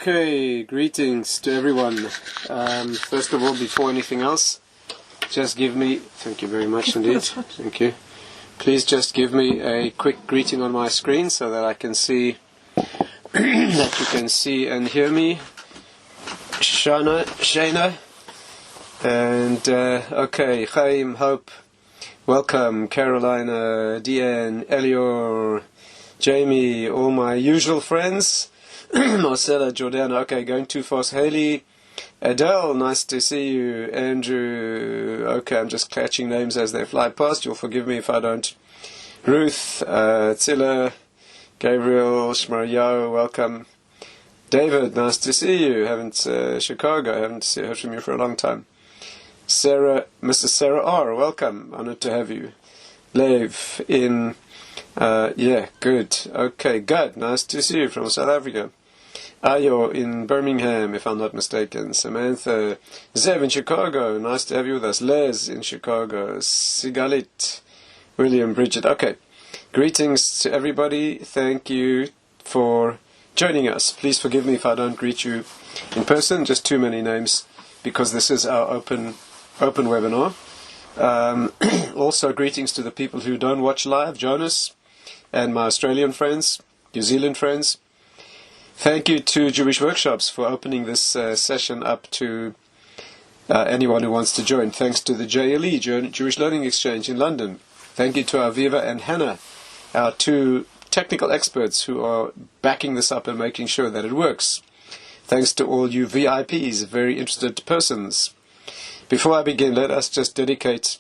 Okay, greetings to everyone. First of all, before anything else, just give me, thank you very much indeed, thank you. Please just give me a quick greeting on my screen so that I can see, that you can see and hear me. Shana, and okay, Chaim, Hope, welcome, Carolina, Deanne, Elior, Jamie, all my usual friends. Marcella, Jordana, okay, going too fast. Haley, Adele, nice to see you. Andrew, okay, I'm just catching names as they fly past. You'll forgive me if I don't. Ruth, Zilla, Gabriel, Shmaryo, welcome. David, nice to see you. Chicago, haven't heard from you for a long time. Sarah, Mrs. Sarah R, welcome. Honored to have you. Lev, in, yeah, good. Okay, good. Nice to see you from South Africa. Ayo in Birmingham, if I'm not mistaken. Samantha, Zev in Chicago, nice to have you with us. Les in Chicago. Sigalit, William, Bridget. Okay, greetings to everybody. Thank you for joining us. Please forgive me if I don't greet you in person. Just too many names because this is our open webinar. Also, greetings to the people who don't watch live. Jonas and my Australian friends, New Zealand friends. Thank you to Jewish Workshops for opening this session up to anyone who wants to join. Thanks to the JLE, Jewish Learning Exchange in London. Thank you to Aviva and Hannah, our two technical experts who are backing this up and making sure that it works. Thanks to all you VIPs, very interested persons. Before I begin, let us just dedicate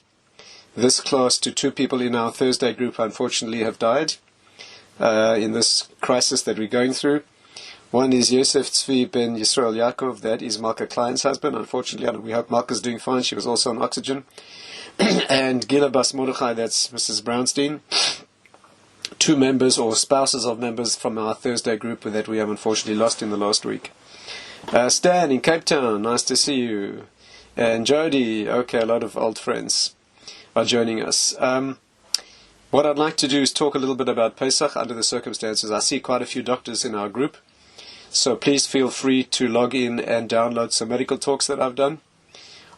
this class to two people in our Thursday group who unfortunately have died in this crisis that we're going through. One is Yosef Tzvi ben Yisrael Yaakov, that is Malka Klein's husband. Unfortunately, we hope Malka's doing fine. She was also on oxygen. And Gila Bas Mordechai, that's Mrs. Brownstein. Two members or spouses of members from our Thursday group that we have unfortunately lost in the last week. Stan in Cape Town, nice to see you. And Jody, okay, a lot of old friends are joining us. What I'd like to do is talk a little bit about Pesach under the circumstances. I see quite a few doctors in our group. So please feel free to log in and download some medical talks that I've done.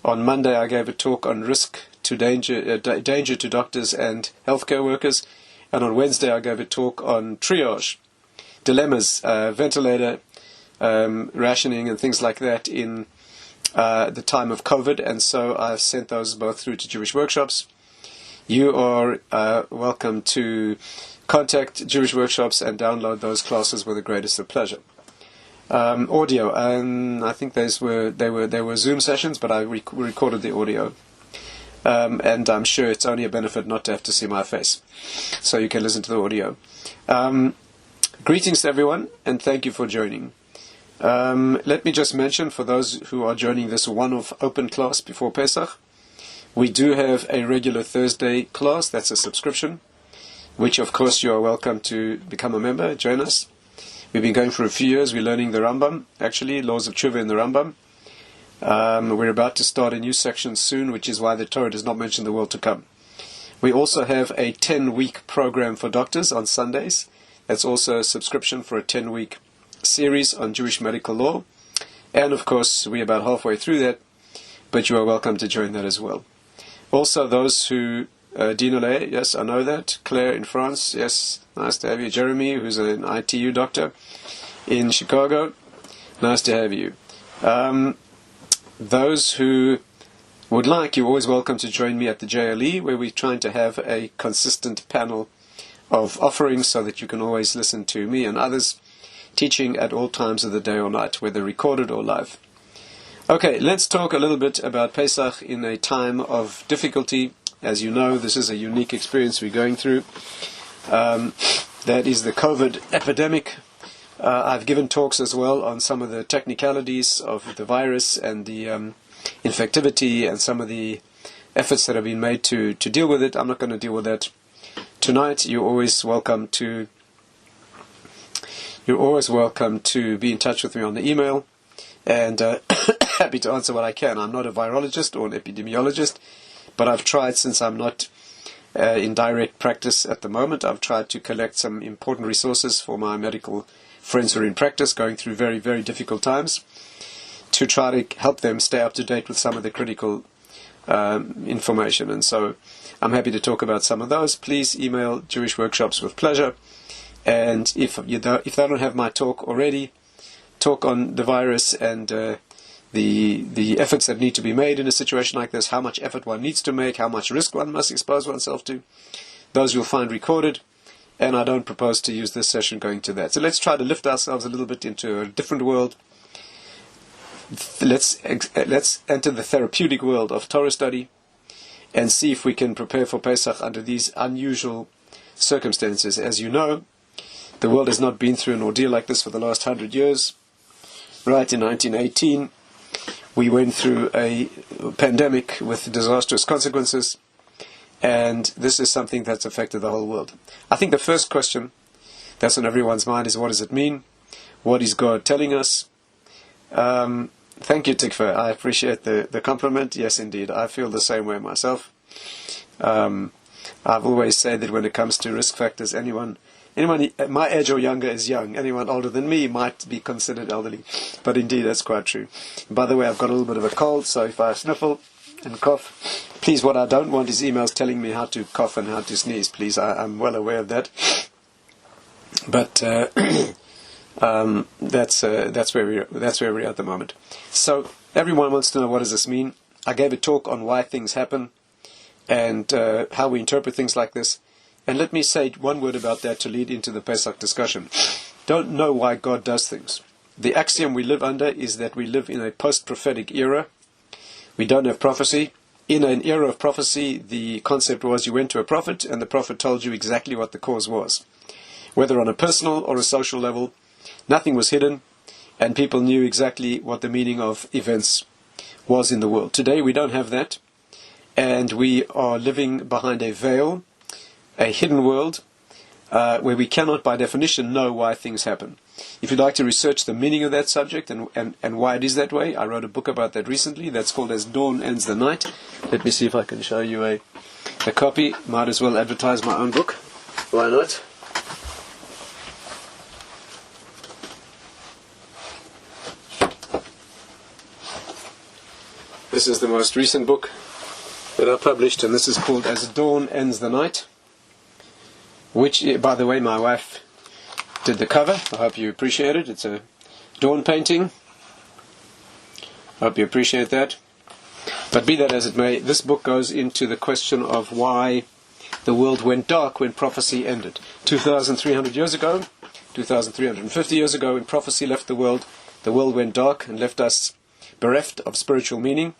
On Monday I gave a talk on risk to danger to doctors and healthcare workers. And on Wednesday I gave a talk on triage, dilemmas, ventilator, rationing and things like that in the time of COVID. And so I've sent those both through to Jewish Workshops. You are welcome to contact Jewish Workshops and download those classes with the greatest of pleasure. Audio, and I think they were Zoom sessions, but I recorded the audio, and I'm sure it's only a benefit not to have to see my face, so you can listen to the audio. Greetings to everyone, and thank you for joining. Let me just mention for those who are joining this one-off open class before Pesach, we do have a regular Thursday class. That's a subscription, which of course you are welcome to become a member, join us. We've been going for a few years. We're learning the Rambam, actually, Laws of Tshuva in the Rambam. We're about to start a new section soon, which is why the Torah does not mention the world to come. We also have a 10-week program for doctors on Sundays. That's also a subscription for a 10-week series on Jewish medical law. And of course, we're about halfway through that, but you are welcome to join that as well. Also, those who Dinole, yes, I know that. Claire in France, yes, nice to have you. Jeremy, who's an ITU doctor in Chicago, nice to have you. Those who would like, you're always welcome to join me at the JLE, where we're trying to have a consistent panel of offerings so that you can always listen to me and others teaching at all times of the day or night, whether recorded or live. Okay, let's talk a little bit about Pesach in a time of difficulty. As you know, this is a unique experience we're going through. That is the COVID epidemic. I've given talks as well on some of the technicalities of the virus and the infectivity and some of the efforts that have been made to deal with it. I'm not going to deal with that tonight. You're always welcome to be in touch with me on the email, and happy to answer what I can. I'm not a virologist or an epidemiologist, but I've tried, since I'm not in direct practice at the moment, I've tried to collect some important resources for my medical friends who are in practice, going through very, very difficult times, to try to help them stay up to date with some of the critical information. And so I'm happy to talk about some of those. Please email Jewish Workshops with pleasure. And if they don't have my talk already, talk on the virus and the efforts that need to be made in a situation like this, how much effort one needs to make, how much risk one must expose oneself to. Those you'll find recorded, and I don't propose to use this session going to that. So let's try to lift ourselves a little bit into a different world. Let's enter the therapeutic world of Torah study and see if we can prepare for Pesach under these unusual circumstances. As you know, the world has not been through an ordeal like this for the last 100 years. Right in 1918, we went through a pandemic with disastrous consequences, and this is something that's affected the whole world. I think the first question that's on everyone's mind is, what does it mean? What is God telling us? Thank you, Tikva. I appreciate the compliment. Yes, indeed. I feel the same way myself. I've always said that when it comes to risk factors, anyone my age or younger is young. Anyone older than me might be considered elderly. But indeed, that's quite true. By the way, I've got a little bit of a cold, so if I sniffle and cough, please, what I don't want is emails telling me how to cough and how to sneeze. Please, I'm well aware of that. But that's where we're at the moment. So everyone wants to know, what does this mean? I gave a talk on why things happen and how we interpret things like this. And let me say one word about that to lead into the Pesach discussion. Don't know why God does things. The axiom we live under is that we live in a post-prophetic era. We don't have prophecy. In an era of prophecy, the concept was you went to a prophet and the prophet told you exactly what the cause was. Whether on a personal or a social level, nothing was hidden, and people knew exactly what the meaning of events was in the world. Today we don't have that, and we are living behind a veil, a hidden world, where we cannot by definition know why things happen. If you'd like to research the meaning of that subject and why it is that way, I wrote a book about that recently that's called As Dawn Ends the Night. Let me see if I can show you a copy. Might as well advertise my own book. Why not? This is the most recent book that I published, and this is called As Dawn Ends the Night, which, by the way, my wife did the cover. I hope you appreciate it. It's a dawn painting. I hope you appreciate that. But be that as it may, this book goes into the question of why the world went dark when prophecy ended. 2,300 years ago, 2,350 years ago, when prophecy left the world went dark and left us bereft of spiritual meaning.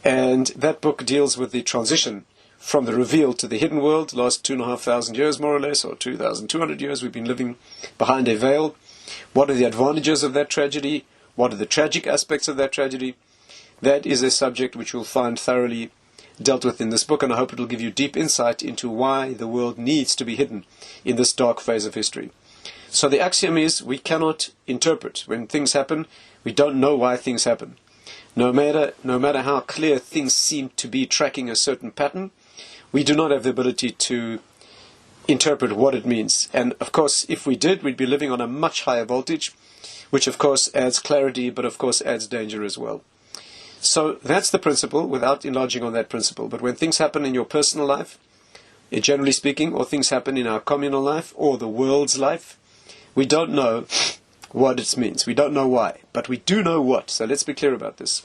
And that book deals with the transition from the revealed to the hidden world. Last 2,500 years, more or less, or 2,200 years, we've been living behind a veil. What are the advantages of that tragedy? What are the tragic aspects of that tragedy? That is a subject which you'll find thoroughly dealt with in this book, and I hope it will give you deep insight into why the world needs to be hidden in this dark phase of history. So the axiom is, we cannot interpret. When things happen, we don't know why things happen. No matter how clear things seem to be tracking a certain pattern, we do not have the ability to interpret what it means. And of course, if we did, we'd be living on a much higher voltage, which of course adds clarity, but of course adds danger as well. So that's the principle, without enlarging on that principle. But when things happen in your personal life, generally speaking, or things happen in our communal life, or the world's life, we don't know what it means. We don't know why, but we do know what. So let's be clear about this.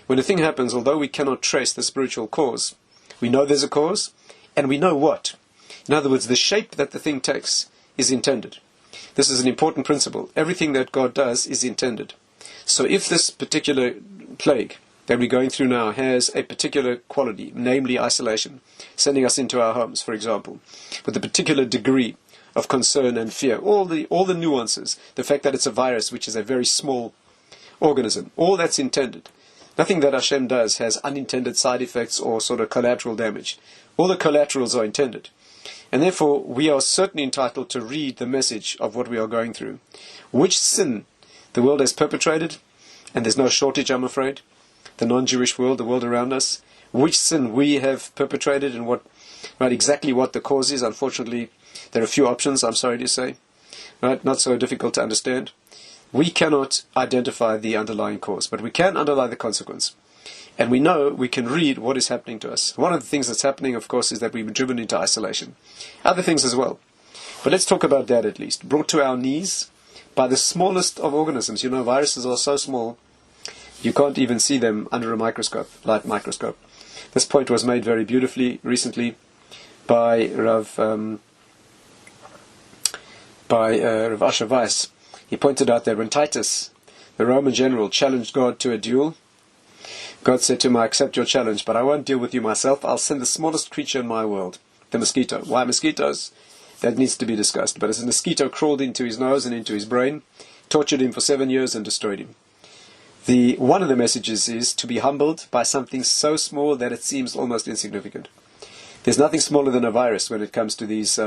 When a thing happens, although we cannot trace the spiritual cause, we know there's a cause, and we know what. In other words, the shape that the thing takes is intended. This is an important principle. Everything that God does is intended. So if this particular plague that we're going through now has a particular quality, namely isolation, sending us into our homes, for example, with a particular degree of concern and fear, all the nuances, the fact that it's a virus, which is a very small organism, all that's intended. Nothing that Hashem does has unintended side effects or sort of collateral damage. All the collaterals are intended. And therefore, we are certainly entitled to read the message of what we are going through. Which sin the world has perpetrated, and there's no shortage, I'm afraid, the non-Jewish world, the world around us, which sin we have perpetrated and exactly what the cause is. Unfortunately, there are a few options, I'm sorry to say. right? Not so difficult to understand. We cannot identify the underlying cause, but we can underline the consequence. And we know we can read what is happening to us. One of the things that's happening, of course, is that we've been driven into isolation. Other things as well. But let's talk about that at least. Brought to our knees by the smallest of organisms. You know, viruses are so small, you can't even see them under a microscope, light microscope. This point was made very beautifully recently by Rav Asher Weiss. He pointed out that when Titus, the Roman general, challenged God to a duel, God said to him, I accept your challenge, but I won't deal with you myself. I'll send the smallest creature in my world, the mosquito. Why mosquitoes? That needs to be discussed. But as a mosquito crawled into his nose and into his brain, tortured him for 7 years and destroyed him. One of the messages is to be humbled by something so small that it seems almost insignificant. There's nothing smaller than a virus when it comes to these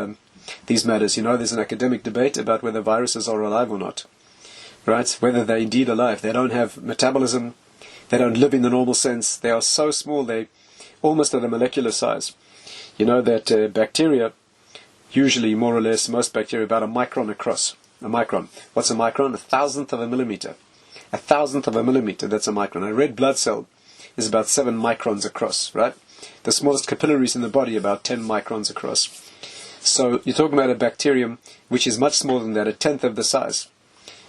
matters. You know, there's an academic debate about whether viruses are alive or not. Right? Whether they're indeed alive. They don't have metabolism. They don't live in the normal sense. They are so small, they're almost at a molecular size. You know that bacteria, usually more or less, most bacteria about a micron across. A micron. What's a micron? 1,000th of a millimeter. 1,000th of a millimeter, that's a micron. A red blood cell is about 7 microns across, right? The smallest capillaries in the body, about 10 microns across. So you're talking about a bacterium which is much smaller than that, 1/10 of the size,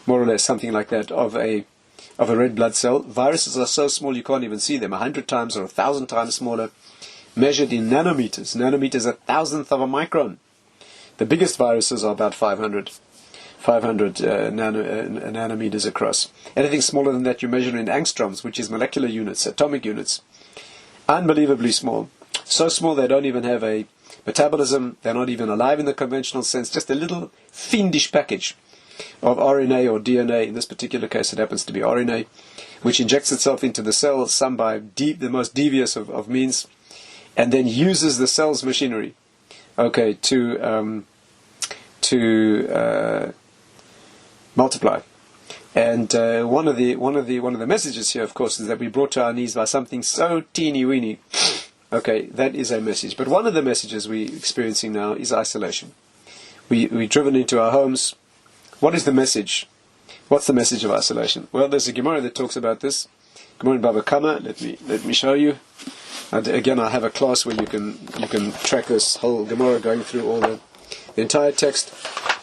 more or less, something like that, of a red blood cell. Viruses are so small you can't even see them, 100 times or 1,000 times smaller, measured in nanometers. Nanometers, 1,000th of a micron. The biggest viruses are about 500 nanometers across. Anything smaller than that you measure in angstroms, which is molecular units, atomic units. Unbelievably small. So small they don't even have a metabolism, they're not even alive in the conventional sense, just a little fiendish package of RNA or DNA. In this particular case it happens to be RNA, which injects itself into the cell, some by the most devious of means, and then uses the cell's machinery, okay, to multiply. And one of the messages here, of course, is that we brought to our knees by something so teeny weeny. Okay, that is a message. But one of the messages we're experiencing now is isolation. We're driven into our homes. What is the message? What's the message of isolation? Well, there's a Gemara that talks about this. Gemara in Baba Kama. Let me show you. Again, I have a class where you can track this whole Gemara going through all the entire text.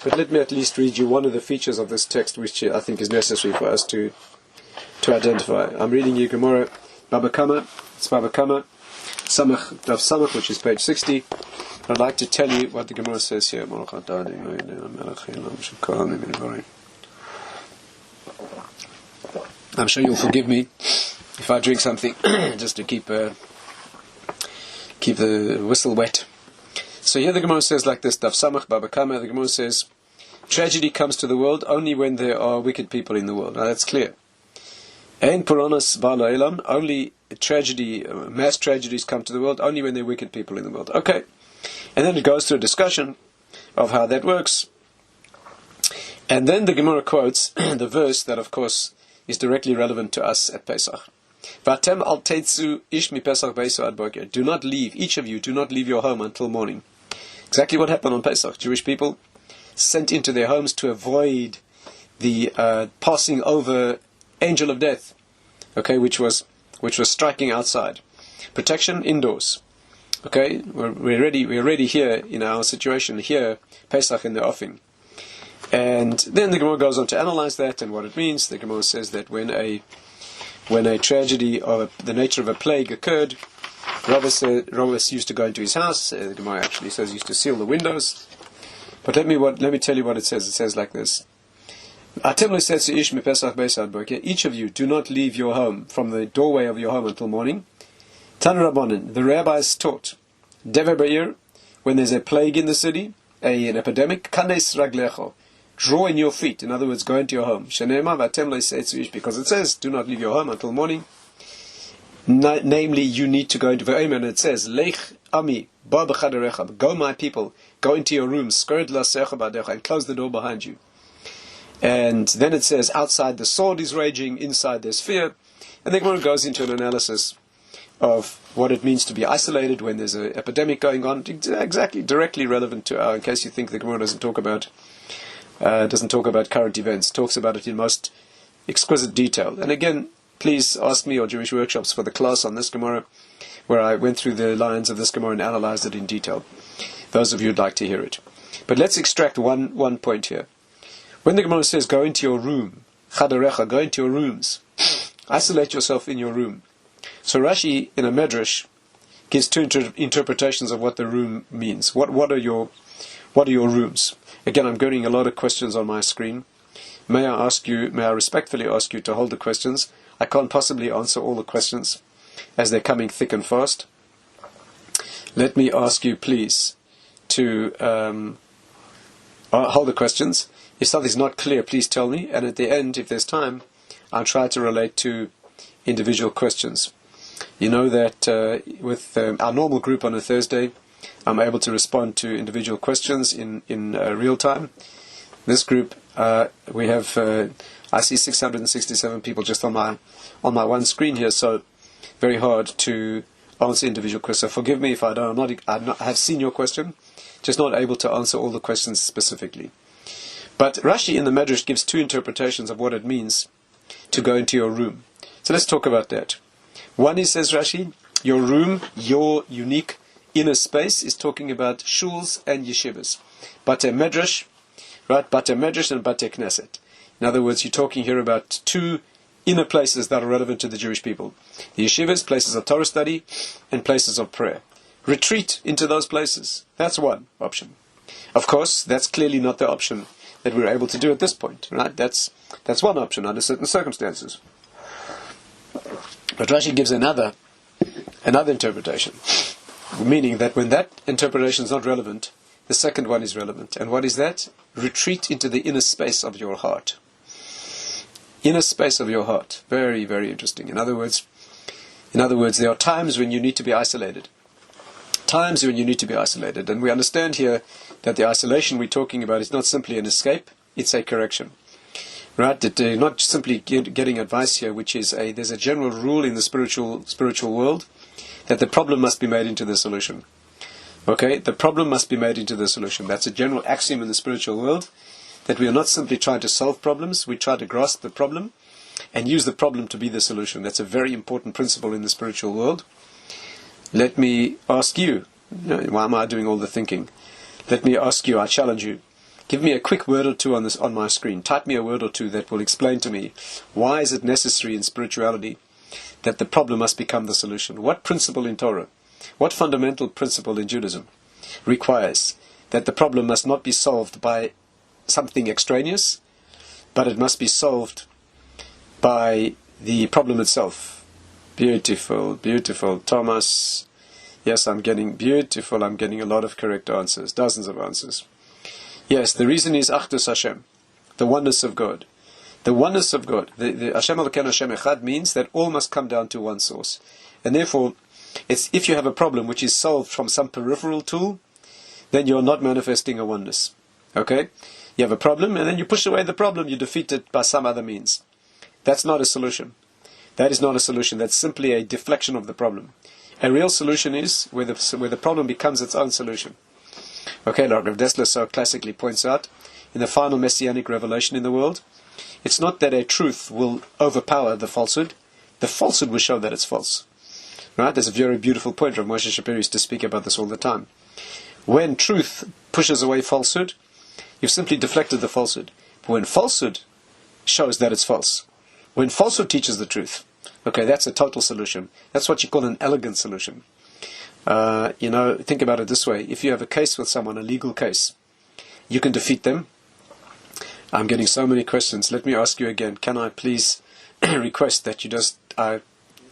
But let me at least read you one of the features of this text which I think is necessary for us to identify. I'm reading you Gemara Baba Kama. It's Baba Kama. Samach, Daf Samach, which is page 60. I'd like to tell you what the Gemara says here. I'm sure you'll forgive me if I drink something just to keep the whistle wet. So here the Gemara says like this, Daf Samach Baba Kama. The Gemara says, tragedy comes to the world only when there are wicked people in the world. Now that's clear. Ein Puranas Bala Elam, only tragedy, mass tragedies come to the world only when there are wicked people in the world. Okay. And then it goes through a discussion of how that works. And then the Gemara quotes the verse that, of course, is directly relevant to us at Pesach. Vatem al teitzu ish mi Pesach beiso ad boker. Do not leave, each of you, do not leave your home until morning. Exactly what happened on Pesach. Jewish people sent into their homes to avoid the passing over angel of death, okay, which was striking outside. Protection indoors. Okay, we're already here in our situation here, Pesach in the offing. And then the Gemara goes on to analyze that and what it means. The Gemara says that when a tragedy of the nature of a plague occurred, Robbers used to go into his house. The Gemara actually says he used to seal the windows. But let me tell you what it says. It says like this. Each of you do not leave your home from the doorway of your home until morning. Tanu Rabbanan, the rabbis taught, Dever Ba'ir, when there's a plague in the city, an epidemic, Kanes Raglecho, draw in your feet, in other words, go into your home. Because it says, do not leave your home until morning. Namely, you need to go into the and it says, Lech Ami, go my people, go into your rooms, and close the door behind you. And then it says, outside the sword is raging, inside there's fear. And then it goes into an analysis of what it means to be isolated when there's an epidemic going on, exactly directly relevant to our, in case you think the Gemara doesn't talk about doesn't talk about current events, talks about it in most exquisite detail. And again, please ask me or Jewish workshops for the class on this Gemara, where I went through the lines of this Gemara and analyzed it in detail. Those of you who'd like to hear it. But let's extract one point here. When the Gemara says, go into your room, chadarecha, go into your rooms, isolate yourself in your room. So Rashi, in a medrash, gives two interpretations of what the room means. What are your rooms? Again, I'm getting a lot of questions on my screen. May I respectfully ask you to hold the questions. I can't possibly answer all the questions as they're coming thick and fast. Let me ask you, please, to hold the questions. If something's not clear, please tell me. And at the end, if there's time, I'll try to relate to individual questions. You know that with our normal group on a Thursday, I'm able to respond to individual questions in real time. This group, we have, I see 667 people just on my one screen here, so very hard to answer individual questions. So forgive me if I have seen your question, just not able to answer all the questions specifically. But Rashi in the Medrash gives two interpretations of what it means to go into your room. So let's talk about that. One is, says Rashi, your room, your unique inner space, is talking about shuls and yeshivas. Bate Medrash, right? Bate Medrash and Bate Knesset. In other words, you're talking here about two inner places that are relevant to the Jewish people. The yeshivas, places of Torah study, and places of prayer. Retreat into those places. That's one option. Of course, that's clearly not the option that we're able to do at this point, right? That's one option under certain circumstances. But Rashi gives another interpretation, meaning that when that interpretation is not relevant, the second one is relevant. And what is that? Retreat into the inner space of your heart. Inner space of your heart. Very, very interesting. In other words, there are times when you need to be isolated. Times when you need to be isolated. And we understand here that the isolation we're talking about is not simply an escape, it's a correction. Right? That not simply getting advice here, which is there's a general rule in the spiritual world that the problem must be made into the solution. Okay? The problem must be made into the solution. That's a general axiom in the spiritual world, that we are not simply trying to solve problems, we try to grasp the problem and use the problem to be the solution. That's a very important principle in the spiritual world. Let me ask you, why am I doing all the thinking? Let me ask you, I challenge you, give me a quick word or two on my screen. Type me a word or two that will explain to me why is it necessary in spirituality that the problem must become the solution. What principle in Torah, what fundamental principle in Judaism requires that the problem must not be solved by something extraneous, but it must be solved by the problem itself? Beautiful, beautiful. Thomas, yes, I'm getting a lot of correct answers, dozens of answers. Yes, the reason is Achdus Hashem, the oneness of God. The oneness of God, the Hashem Elokeinu Hashem Echad, means that all must come down to one source. And therefore, if you have a problem which is solved from some peripheral tool, then you're not manifesting a oneness. Okay? You have a problem, and then you push away the problem, you defeat it by some other means. That's not a solution. That is not a solution. That's simply a deflection of the problem. A real solution is where the problem becomes its own solution. Okay, like Rav Dessler so classically points out, in the final messianic revelation in the world, it's not that a truth will overpower the falsehood will show that it's false. Right? There's a very beautiful point. Rav Moshe Shapiro used to speak about this all the time. When truth pushes away falsehood, you've simply deflected the falsehood. But when falsehood shows that it's false, when falsehood teaches the truth, okay, that's a total solution. That's what you call an elegant solution. Think about it this way. If you have a case with someone, a legal case, you can defeat them. I'm getting so many questions. Let me ask you again. Can I please request that you just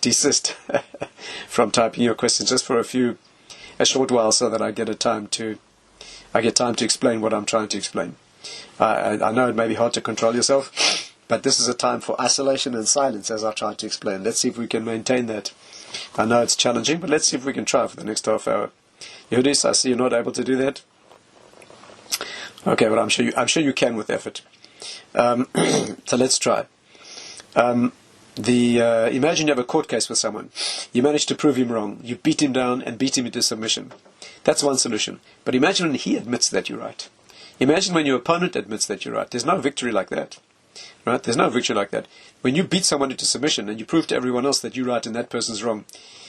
desist from typing your questions just for a short while, so that I get time to explain what I'm trying to explain. I know it may be hard to control yourself, but this is a time for isolation and silence, as I tried to explain. Let's see if we can maintain that. I know it's challenging, but let's see if we can try for the next half hour. Yehudis, I see you're not able to do that. Okay, but I'm sure you can with effort. So let's try. Imagine you have a court case with someone. You manage to prove him wrong. You beat him down and beat him into submission. That's one solution. But imagine when he admits that you're right. Imagine when your opponent admits that you're right. There's no victory like that. Right? There's no victory like that. When you beat someone into submission and you prove to everyone else that you're right and that person's wrong,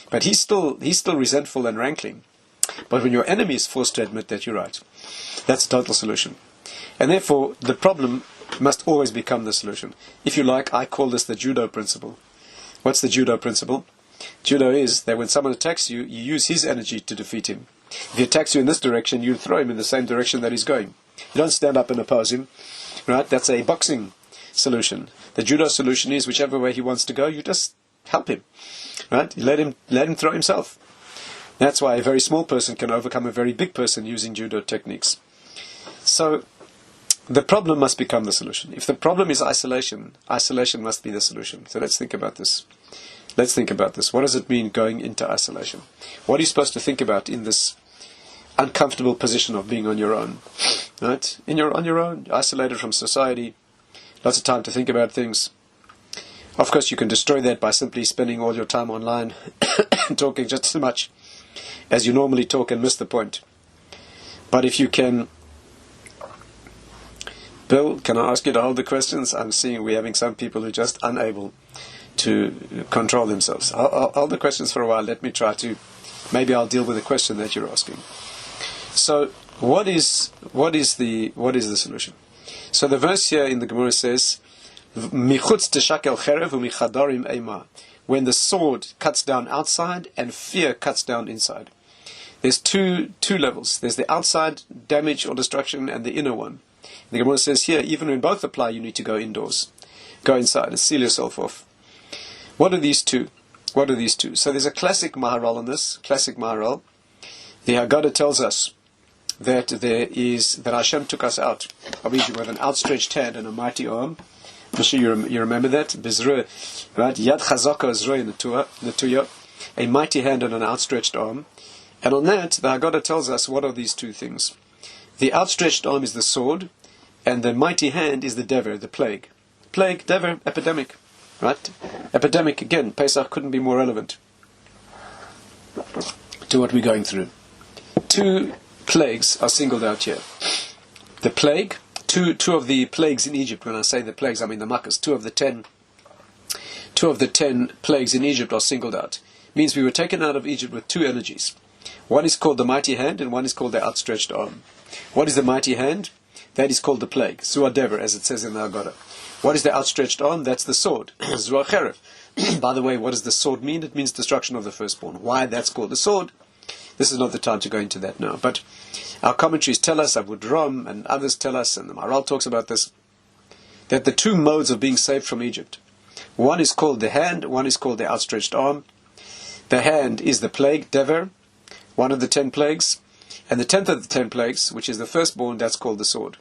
but he's still resentful and rankling. But when your enemy is forced to admit that you're right, that's a total solution. And therefore, the problem must always become the solution. If you like, I call this the judo principle. What's the judo principle? Judo is that when someone attacks you, you use his energy to defeat him. If he attacks you in this direction, you throw him in the same direction that he's going. You don't stand up and oppose him. Right? That's a boxing solution. The judo solution is whichever way he wants to go, you just help him. Right? You let him throw himself. That's why a very small person can overcome a very big person using judo techniques. So the problem must become the solution. If the problem is isolation, isolation must be the solution. So let's think about this. Let's think about this. What does it mean going into isolation? What are you supposed to think about in this uncomfortable position of being on your own? Right? On your own, isolated from society, lots of time to think about things. Of course, you can destroy that by simply spending all your time online and talking just as much as you normally talk and miss the point. But if you can... Bill, can I ask you to hold the questions? I'm seeing we're having some people who are just unable to control themselves. I'll hold the questions for a while. Let me try to... Maybe I'll deal with the question that you're asking. So, what is the solution? So the verse here in the Gemara says, "Michutz teshakel cherev u'michadarim eima." When the sword cuts down outside and fear cuts down inside. There's two levels. There's the outside damage or destruction and the inner one. The Gemara says here, even when both apply, you need to go indoors. Go inside and seal yourself off. What are these two? So there's a classic Maharal on this. Classic Maharal. The Haggadah tells us that Hashem took us out of Egypt with an outstretched hand and a mighty arm. I'm sure you remember that. Bizreh, right? Yad chazaka Zrei Netuya. A mighty hand and an outstretched arm. And on that, the Haggadah tells us what are these two things. The outstretched arm is the sword, and the mighty hand is the dever, the plague. Plague, dever, epidemic. Right? Epidemic, again, Pesach couldn't be more relevant to what we're going through. Two plagues are singled out here. The plague, two of the plagues in Egypt. When I say the plagues, I mean the makkahs. Two of the 10 plagues in Egypt are singled out. It means we were taken out of Egypt with two energies. One is called the mighty hand, and one is called the outstretched arm. What is the mighty hand? That is called the plague, Zua Dever, as it says in the Haggadah. What is the outstretched arm? That's the sword, Zua Cherev. By the way, what does the sword mean? It means destruction of the firstborn. Why that's called the sword? This is not the time to go into that now. But our commentaries tell us, Abu Dhram and others tell us, and the Maharal talks about this, that the two modes of being saved from Egypt. One is called the hand, one is called the outstretched arm. The hand is the plague, Dever, one of the 10 plagues. And the 10th of the 10 plagues, which is the firstborn, that's called the sword.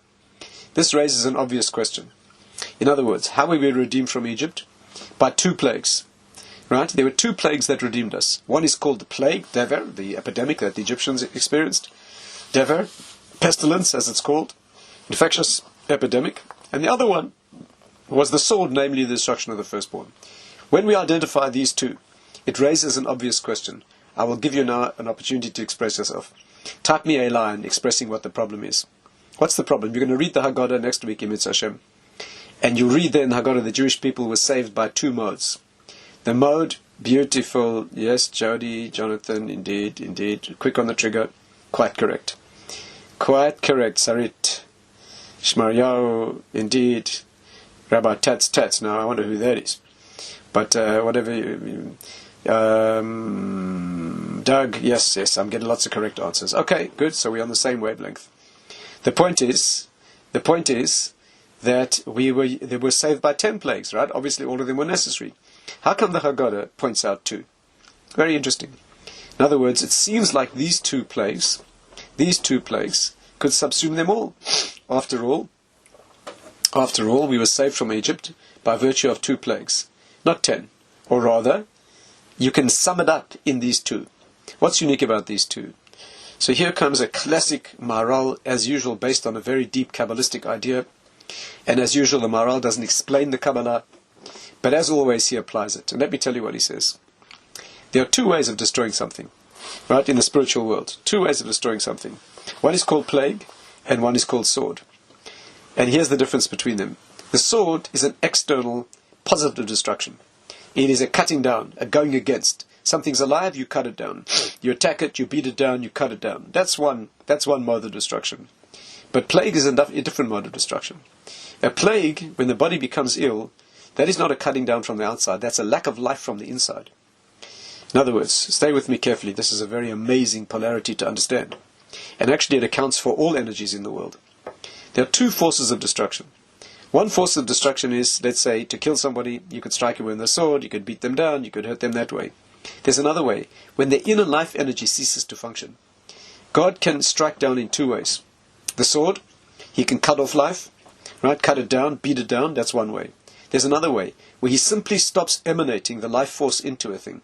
This raises an obvious question. In other words, how were we redeemed from Egypt? By two plagues. Right? There were two plagues that redeemed us. One is called the plague, Dever, the epidemic that the Egyptians experienced. Dever, pestilence as it's called, infectious epidemic. And the other one was the sword, namely the destruction of the firstborn. When we identify these two, it raises an obvious question. I will give you now an opportunity to express yourself. Type me a line expressing what the problem is. What's the problem? You're going to read the Haggadah next week, amidst Hashem. And you'll read there in the Haggadah, the Jewish people were saved by two modes. The mode, beautiful, yes, Jody, Jonathan, indeed, quick on the trigger, quite correct. Quite correct, Sarit. Shmaryahu, indeed. Rabbi Tatz, now I wonder who that is. But whatever Doug, yes, I'm getting lots of correct answers. Okay, good, so we're on the same wavelength. The point is that they were saved by 10 plagues, right? Obviously all of them were necessary. How come the Haggadah points out two? Very interesting. In other words, it seems like these two plagues could subsume them all. After all, we were saved from Egypt by virtue of two plagues, not 10. Or rather, you can sum it up in these two. What's unique about these two? So here comes a classic Maharal, as usual, based on a very deep Kabbalistic idea. And as usual, the Maharal doesn't explain the Kabbalah, but as always, he applies it. And let me tell you what he says. There are two ways of destroying something, right, in the spiritual world. Two ways of destroying something. One is called plague, and one is called sword. And here's the difference between them. The sword is an external positive destruction. It is a cutting down, a going against. Something's alive, you cut it down. You attack it, you beat it down, you cut it down. That's one mode of destruction. But plague is a different mode of destruction. A plague, when the body becomes ill, that is not a cutting down from the outside. That's a lack of life from the inside. In other words, stay with me carefully. This is a very amazing polarity to understand. And actually it accounts for all energies in the world. There are two forces of destruction. One force of destruction is, let's say, to kill somebody. You could strike them with a sword, you could beat them down, you could hurt them that way. There's another way. When the inner life energy ceases to function, God can strike down in two ways. The sword, He can cut off life, right? Cut it down, beat it down, that's one way. There's another way, where He simply stops emanating the life force into a thing.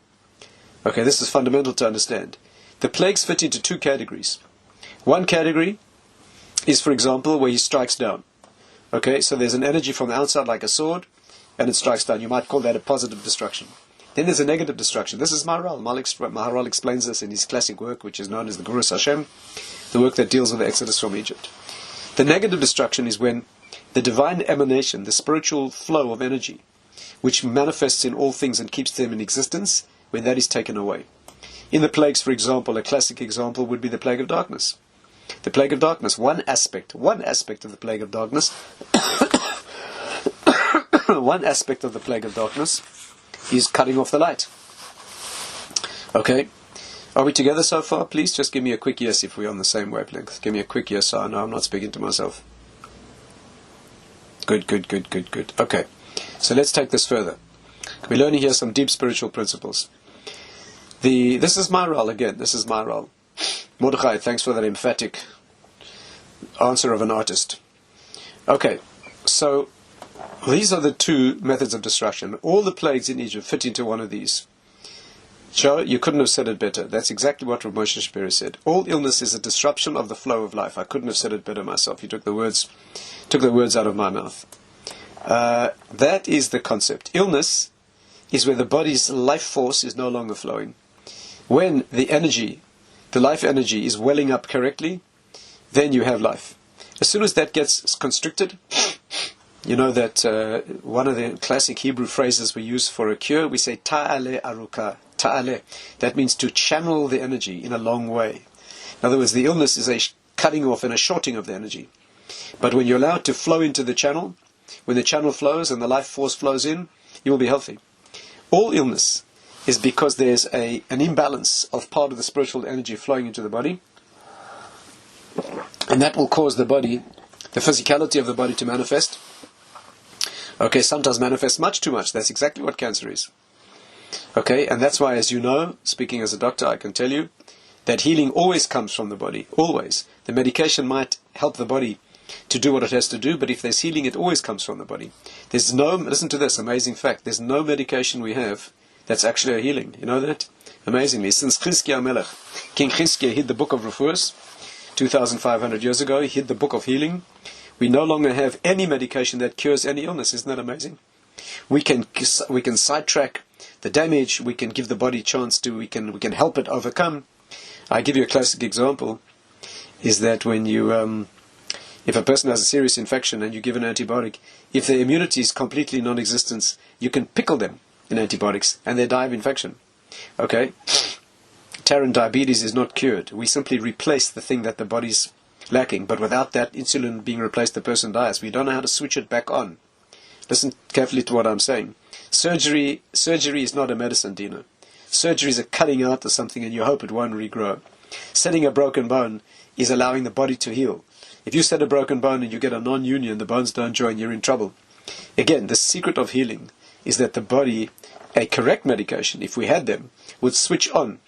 Okay, this is fundamental to understand. The plagues fit into two categories. One category is, for example, where He strikes down. Okay, so there's an energy from the outside like a sword, and it strikes down. You might call that a positive destruction. Then there's a negative destruction. This is Maharal. Maharal explains this in his classic work, which is known as the Gurus Hashem, the work that deals with the Exodus from Egypt. The negative destruction is when the divine emanation, the spiritual flow of energy, which manifests in all things and keeps them in existence, when that is taken away. In the plagues, for example, a classic example would be the plague of darkness. The plague of darkness, one aspect of the plague of darkness, one aspect of the plague of darkness is cutting off the light. Okay, are we together so far? Please just give me a quick yes if we're on the same wavelength. Give me a quick yes so I know I'm not speaking to myself. Good. Okay, so let's take this further. We're learning here some deep spiritual principles. This is Maharal again. This is Maharal. Mordechai, thanks for that emphatic answer of an artist. Okay, so these are the two methods of destruction. All the plagues in Egypt fit into one of these. Joe, you couldn't have said it better. That's exactly what Rav Moshe Shapiro said. All illness is a disruption of the flow of life. I couldn't have said it better myself. He took the words out of my mouth. That is the concept. Illness is where the body's life force is no longer flowing. When the life energy is welling up correctly, then you have life. As soon as that gets constricted, you know that one of the classic Hebrew phrases we use for a cure, we say ta'ale aruka, ta'ale. That means to channel the energy in a long way. In other words, the illness is a cutting off and a shorting of the energy. But when you're allowed to flow into the channel, when the channel flows and the life force flows in, you will be healthy. All illness is because there's an imbalance of part of the spiritual energy flowing into the body, and that will cause the body, the physicality of the body to manifest. Okay, sometimes manifest much too much. That's exactly what cancer is. Okay, and that's why, as you know, speaking as a doctor, I can tell you that healing always comes from the body, always. The medication might help the body to do what it has to do, but if there's healing, it always comes from the body. Listen to this amazing fact, there's no medication we have that's actually a healing. You know that? Amazingly, since Chizkiah Melech, King Chizkiah hid the book of Refuos 2,500 years ago, he hid the book of healing. We no longer have any medication that cures any illness. Isn't that amazing? We can sidetrack the damage. We can give the body a chance to. We can help it overcome. I give you a classic example. Is that when you, if a person has a serious infection and you give an antibiotic, if their immunity is completely non-existent, you can pickle them in antibiotics and they die of infection. Okay. Terran diabetes is not cured. We simply replace the thing that the body's lacking, but without that insulin being replaced, the person dies. We don't know how to switch it back on. Listen carefully to what I'm saying. Surgery is not a medicine, Dina. Surgery is a cutting out of something and you hope it won't regrow. Setting a broken bone is allowing the body to heal. If you set a broken bone and you get a non-union, the bones don't join, you're in trouble. Again, the secret of healing is that the body, a correct medication, if we had them, would switch on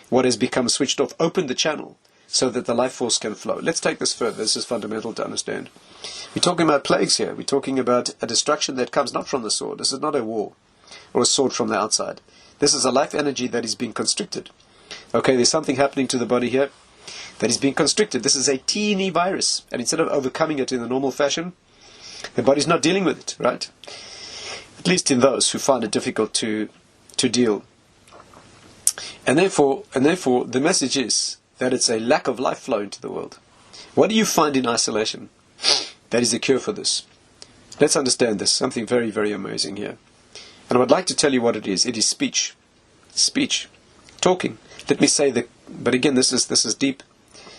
what has become switched off, open the channel so that the life force can flow. Let's take this further. This is fundamental to understand. We're talking about plagues here. We're talking about a destruction that comes not from the sword. This is not a war or a sword from the outside. This is a life energy that is being constricted. Okay, there's something happening to the body here that is being constricted. This is a teeny virus, and instead of overcoming it in the normal fashion, the body's not dealing with it, right? At least in those who find it difficult to deal. And therefore, the message is that it's a lack of life flow into the world. What do you find in isolation? That is the cure for this. Let's understand this. Something very, very amazing here. And I would like to tell you what it is. It is speech. Speech. Talking. Let me say that, but again, this is deep.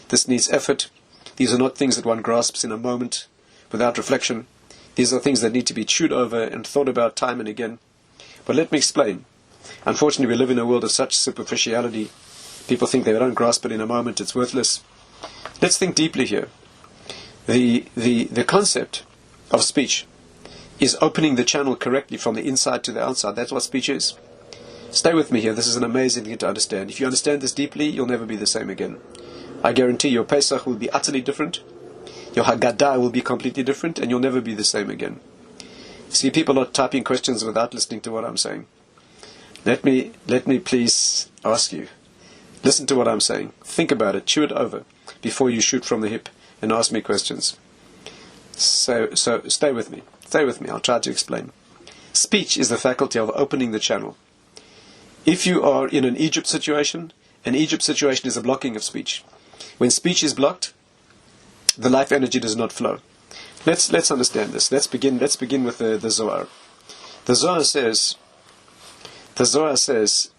This needs effort. These are not things that one grasps in a moment without reflection. These are things that need to be chewed over and thought about time and again. But let me explain. Unfortunately, we live in a world of such superficiality. People think they don't grasp it in a moment, it's worthless. Let's think deeply here. The concept of speech is opening the channel correctly from the inside to the outside. That's what speech is. Stay with me here. This is an amazing thing to understand. If you understand this deeply, you'll never be the same again. I guarantee your Pesach will be utterly different. Your Haggadah will be completely different, and you'll never be the same again. See, people are typing questions without listening to what I'm saying. Let me please ask you. Listen to what I'm saying. Think about it. Chew it over before you shoot from the hip and ask me questions. So stay with me. Stay with me. I'll try to explain. Speech is the faculty of opening the channel. If you are in an Egypt situation is a blocking of speech. When speech is blocked, the life energy does not flow. Let's understand this. Let's begin with the Zohar. The Zohar says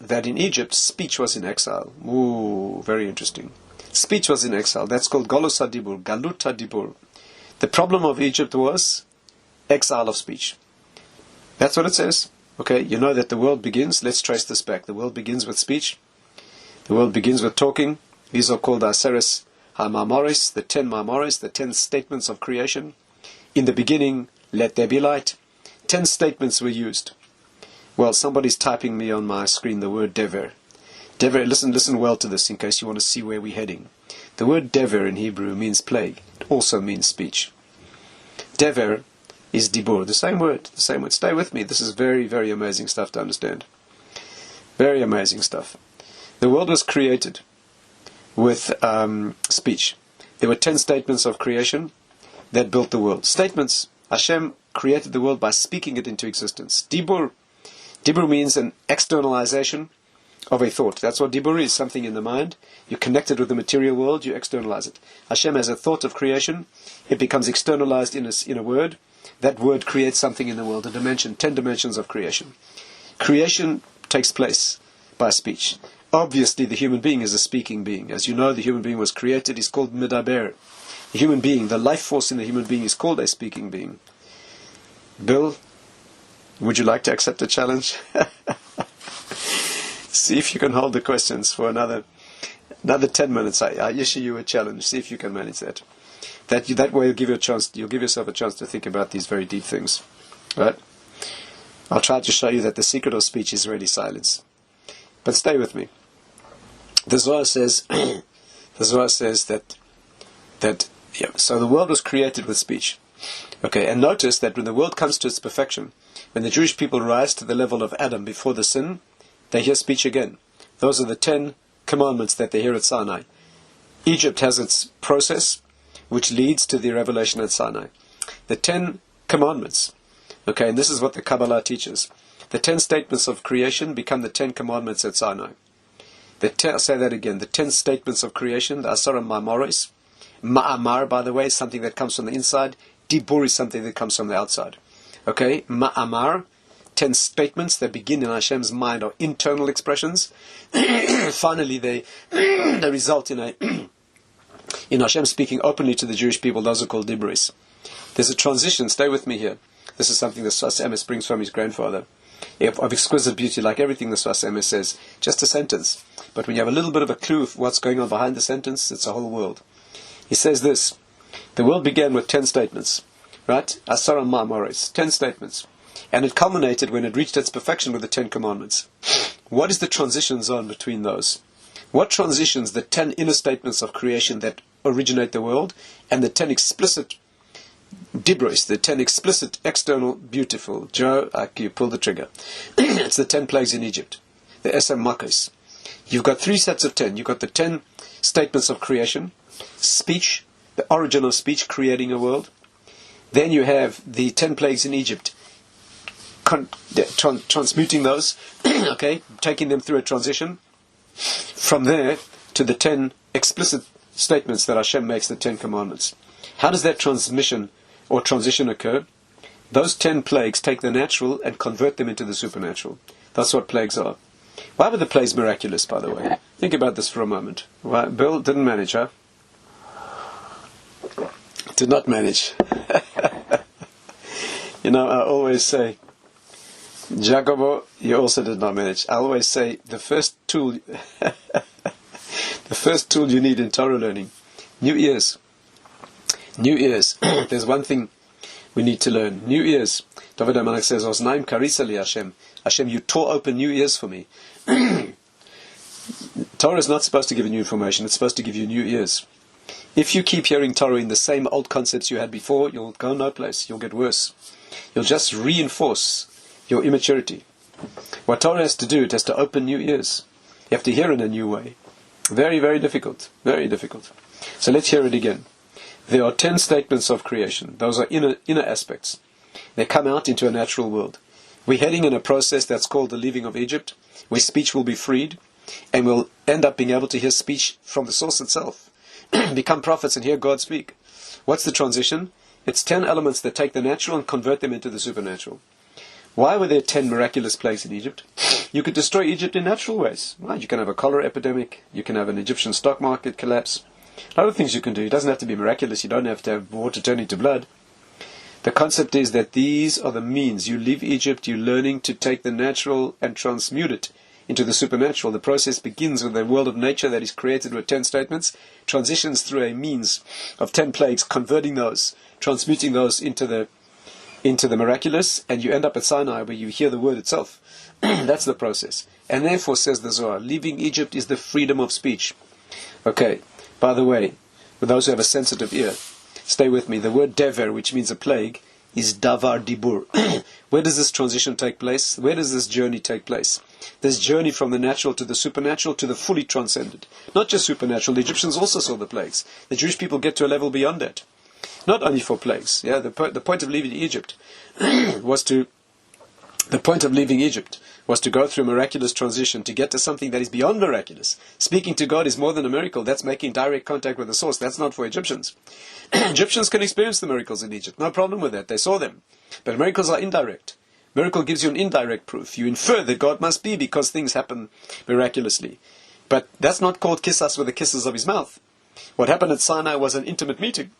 that in Egypt, speech was in exile. Ooh, very interesting. Speech was in exile. That's called Golus HaDibur, Galut HaDibur. The problem of Egypt was exile of speech. That's what it says. Okay, you know that the world begins. Let's trace this back. The world begins with speech. The world begins with talking. These are called Aseres HaMamoris, the 10 Mamoris, the 10 statements of creation. In the beginning, let there be light. 10 statements were used. Well, somebody's typing me on my screen the word dever. Dever, listen well to this in case you want to see where we're heading. The word dever in Hebrew means plague. It also means speech. Dever is dibur, the same word. Stay with me. This is very, very amazing stuff to understand. Very amazing stuff. The world was created with speech. There were 10 statements of creation that built the world. Statements. Hashem created the world by speaking it into existence. Dibur. Dibur means an externalization of a thought. That's what dibur is, something in the mind. You connect it with the material world, you externalize it. Hashem has a thought of creation. It becomes externalized in a word. That word creates something in the world, a dimension, 10 dimensions of creation. Creation takes place by speech. Obviously, the human being is a speaking being. As you know, the human being was created. He's called Medaber. The human being, the life force in the human being is called a speaking being. Bill, would you like to accept the challenge? See if you can hold the questions for another 10 minutes. I issue you a challenge. See if you can manage that. That way you'll give yourself a chance to think about these very deep things. Right? I'll try to show you that the secret of speech is really silence. But stay with me. The Zohar says so the world was created with speech. Okay, and notice that when the world comes to its perfection, when the Jewish people rise to the level of Adam before the sin, they hear speech again. Those are the 10 commandments that they hear at Sinai. Egypt has its process, which leads to the revelation at Sinai. The 10 commandments, okay, and this is what the Kabbalah teaches. The 10 statements of creation become the 10 commandments at Sinai. I'll say that again. The 10 statements of creation, the Asara Mamoris. Ma'amar, by the way, is something that comes from the inside. Dibur is something that comes from the outside. Okay, Ma'amar, 10 statements that begin in Hashem's mind are internal expressions. Finally, they result in Hashem speaking openly to the Jewish people. Those are called Dibris. There's a transition. Stay with me here. This is something the Sfas Emes brings from his grandfather. Of exquisite beauty, like everything the Sfas Emes says. Just a sentence. But when you have a little bit of a clue of what's going on behind the sentence, it's a whole world. He says this. The world began with 10 statements. Right? Asara Ma'amoris. 10 statements. And it culminated when it reached its perfection with the 10 commandments. What is the transition zone between those? What transitions the 10 inner statements of creation that originate the world and the 10 explicit Dibros, the 10 explicit, external, beautiful. Joe, you pull the trigger. It's the 10 plagues in Egypt. The Esem Makos. You've got 3 sets of 10. You've got the 10 statements of creation, speech, the origin of speech, creating a world. Then you have the 10 plagues in Egypt, transmuting those, okay, taking them through a transition. From there to the 10 explicit statements that Hashem makes, the 10 commandments. How does that transmission or transition occur? Those 10 plagues take the natural and convert them into the supernatural. That's what plagues are. Why were the plagues miraculous, by the way? Think about this for a moment. Why? Bill didn't manage, huh? Did not manage. I always say, Jacobo, you also did not manage. I always say the first tool you need in Torah learning, New ears. There's one thing we need to learn. New ears. David HaMelech says, Osnaim karisa li Hashem. Hashem, you tore open new ears for me. Torah is not supposed to give you new information. It's supposed to give you new ears. If you keep hearing Torah in the same old concepts you had before, you'll go no place. You'll get worse. You'll just reinforce your immaturity. What Torah has to do, it has to open new ears. You have to hear in a new way. Very, very difficult. Very difficult. So let's hear it again. There are 10 statements of creation. Those are inner aspects. They come out into a natural world. We're heading in a process that's called the leaving of Egypt, where speech will be freed, and we'll end up being able to hear speech from the source itself. Become prophets and hear God speak. What's the transition? It's 10 elements that take the natural and convert them into the supernatural. Why were there 10 miraculous plagues in Egypt? You could destroy Egypt in natural ways. Right? You can have a cholera epidemic. You can have an Egyptian stock market collapse. A lot of things you can do. It doesn't have to be miraculous. You don't have to have water turn into blood. The concept is that these are the means. You leave Egypt, you're learning to take the natural and transmute it into the supernatural. The process begins with the world of nature that is created with 10 statements, transitions through a means of 10 plagues, converting those, transmuting those into the miraculous, and you end up at Sinai where you hear the word itself. That's the process. And therefore, says the Zohar, leaving Egypt is the freedom of speech. Okay, by the way, for those who have a sensitive ear, stay with me. The word dever, which means a plague, is davar dibur. Where does this transition take place? Where does this journey take place? This journey from the natural to the supernatural to the fully transcended. Not just supernatural. The Egyptians also saw the plagues. The Jewish people get to a level beyond that. Not only for plagues. Yeah, the point of leaving Egypt was to go through a miraculous transition to get to something that is beyond miraculous. Speaking to God is more than a miracle. That's making direct contact with the source. That's not for Egyptians. Egyptians can experience the miracles in Egypt. No problem with that. They saw them. But miracles are indirect. Miracle gives you an indirect proof. You infer that God must be because things happen miraculously. But that's not called kiss us with the kisses of his mouth. What happened at Sinai was an intimate meeting.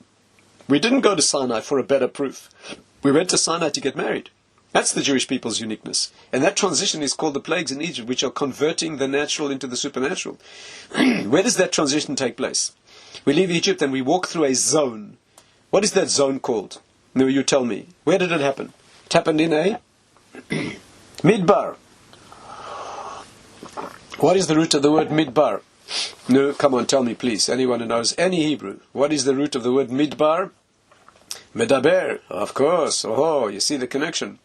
We didn't go to Sinai for a better proof. We went to Sinai to get married. That's the Jewish people's uniqueness. And that transition is called the plagues in Egypt, which are converting the natural into the supernatural. Where does that transition take place? We leave Egypt and we walk through a zone. What is that zone called? No, you tell me. Where did it happen? It happened in a midbar. What is the root of the word midbar? No, come on, tell me please. Anyone who knows any Hebrew. What is the root of the word midbar? Medaber, of course. Oh, you see the connection.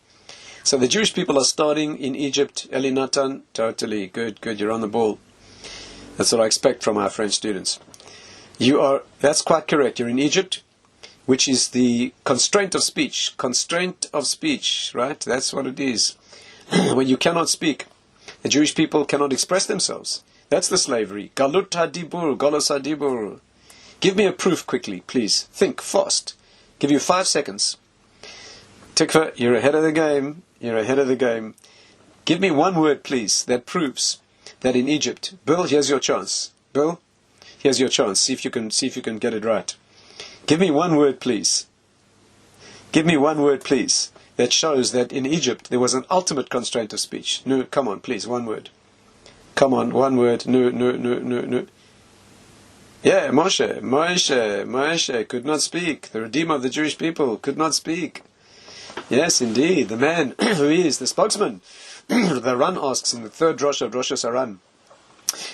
So the Jewish people are starting in Egypt. Eli Natan, totally good, you're on the ball. That's what I expect from our French students. That's quite correct. You're in Egypt, which is the constraint of speech. Constraint of speech, right? That's what it is. When you cannot speak, the Jewish people cannot express themselves. That's the slavery. Galut hadibur, golos hadibur. Give me a proof quickly, please. Think fast. Give you 5 seconds. Tikva, you're ahead of the game. You're ahead of the game. Give me one word, please, that proves that in Egypt. Bill, here's your chance. Bill, here's your chance. See if you can get it right. Give me one word, please. Give me one word, please, that shows that in Egypt there was an ultimate constraint of speech. No, come on, please, one word. Come on, one word. No. Yeah, Moshe could not speak. The Redeemer of the Jewish people could not speak. Yes, indeed, the man who is the spokesman. The Ran asks in the 3rd Rosh of Rosh Hashanah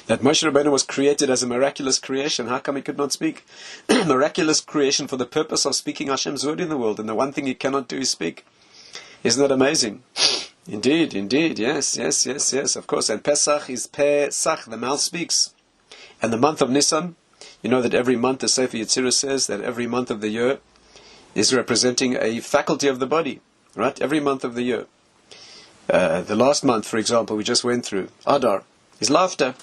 that Moshe Rabbeinu was created as a miraculous creation. How come he could not speak? Miraculous creation for the purpose of speaking Hashem's word in the world, and the one thing he cannot do is speak. Isn't that amazing? Indeed, yes, of course. And Pesach is Pesach, the mouth speaks. And the month of Nisan, you know that every month, the Sefer Yetzirah says that every month of the year is representing a faculty of the body, right? Every month of the year. The last month, for example, we just went through, Adar, is laughter.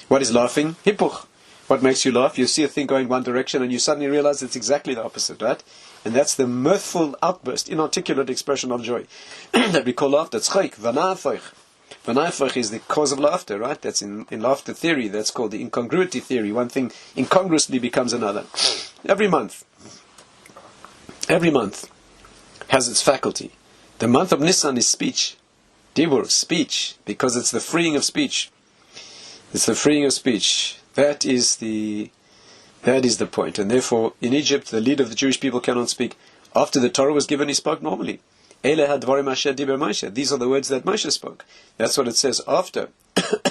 What is laughing? Hippuch. What makes you laugh? You see a thing going one direction and you suddenly realize it's exactly the opposite, right? And that's the mirthful outburst, inarticulate expression of joy that we call laughter. Tzchok, v'na'afoich. V'na'afoich is the cause of laughter, right? That's in laughter theory. That's called the incongruity theory. One thing incongruously becomes another. Every month has its faculty. The month of Nisan is speech. Dibur, speech, because it's the freeing of speech. It's the freeing of speech. That is the point. And therefore, in Egypt, the leader of the Jewish people cannot speak. After the Torah was given, he spoke normally. These are the words that Moshe spoke. That's what it says after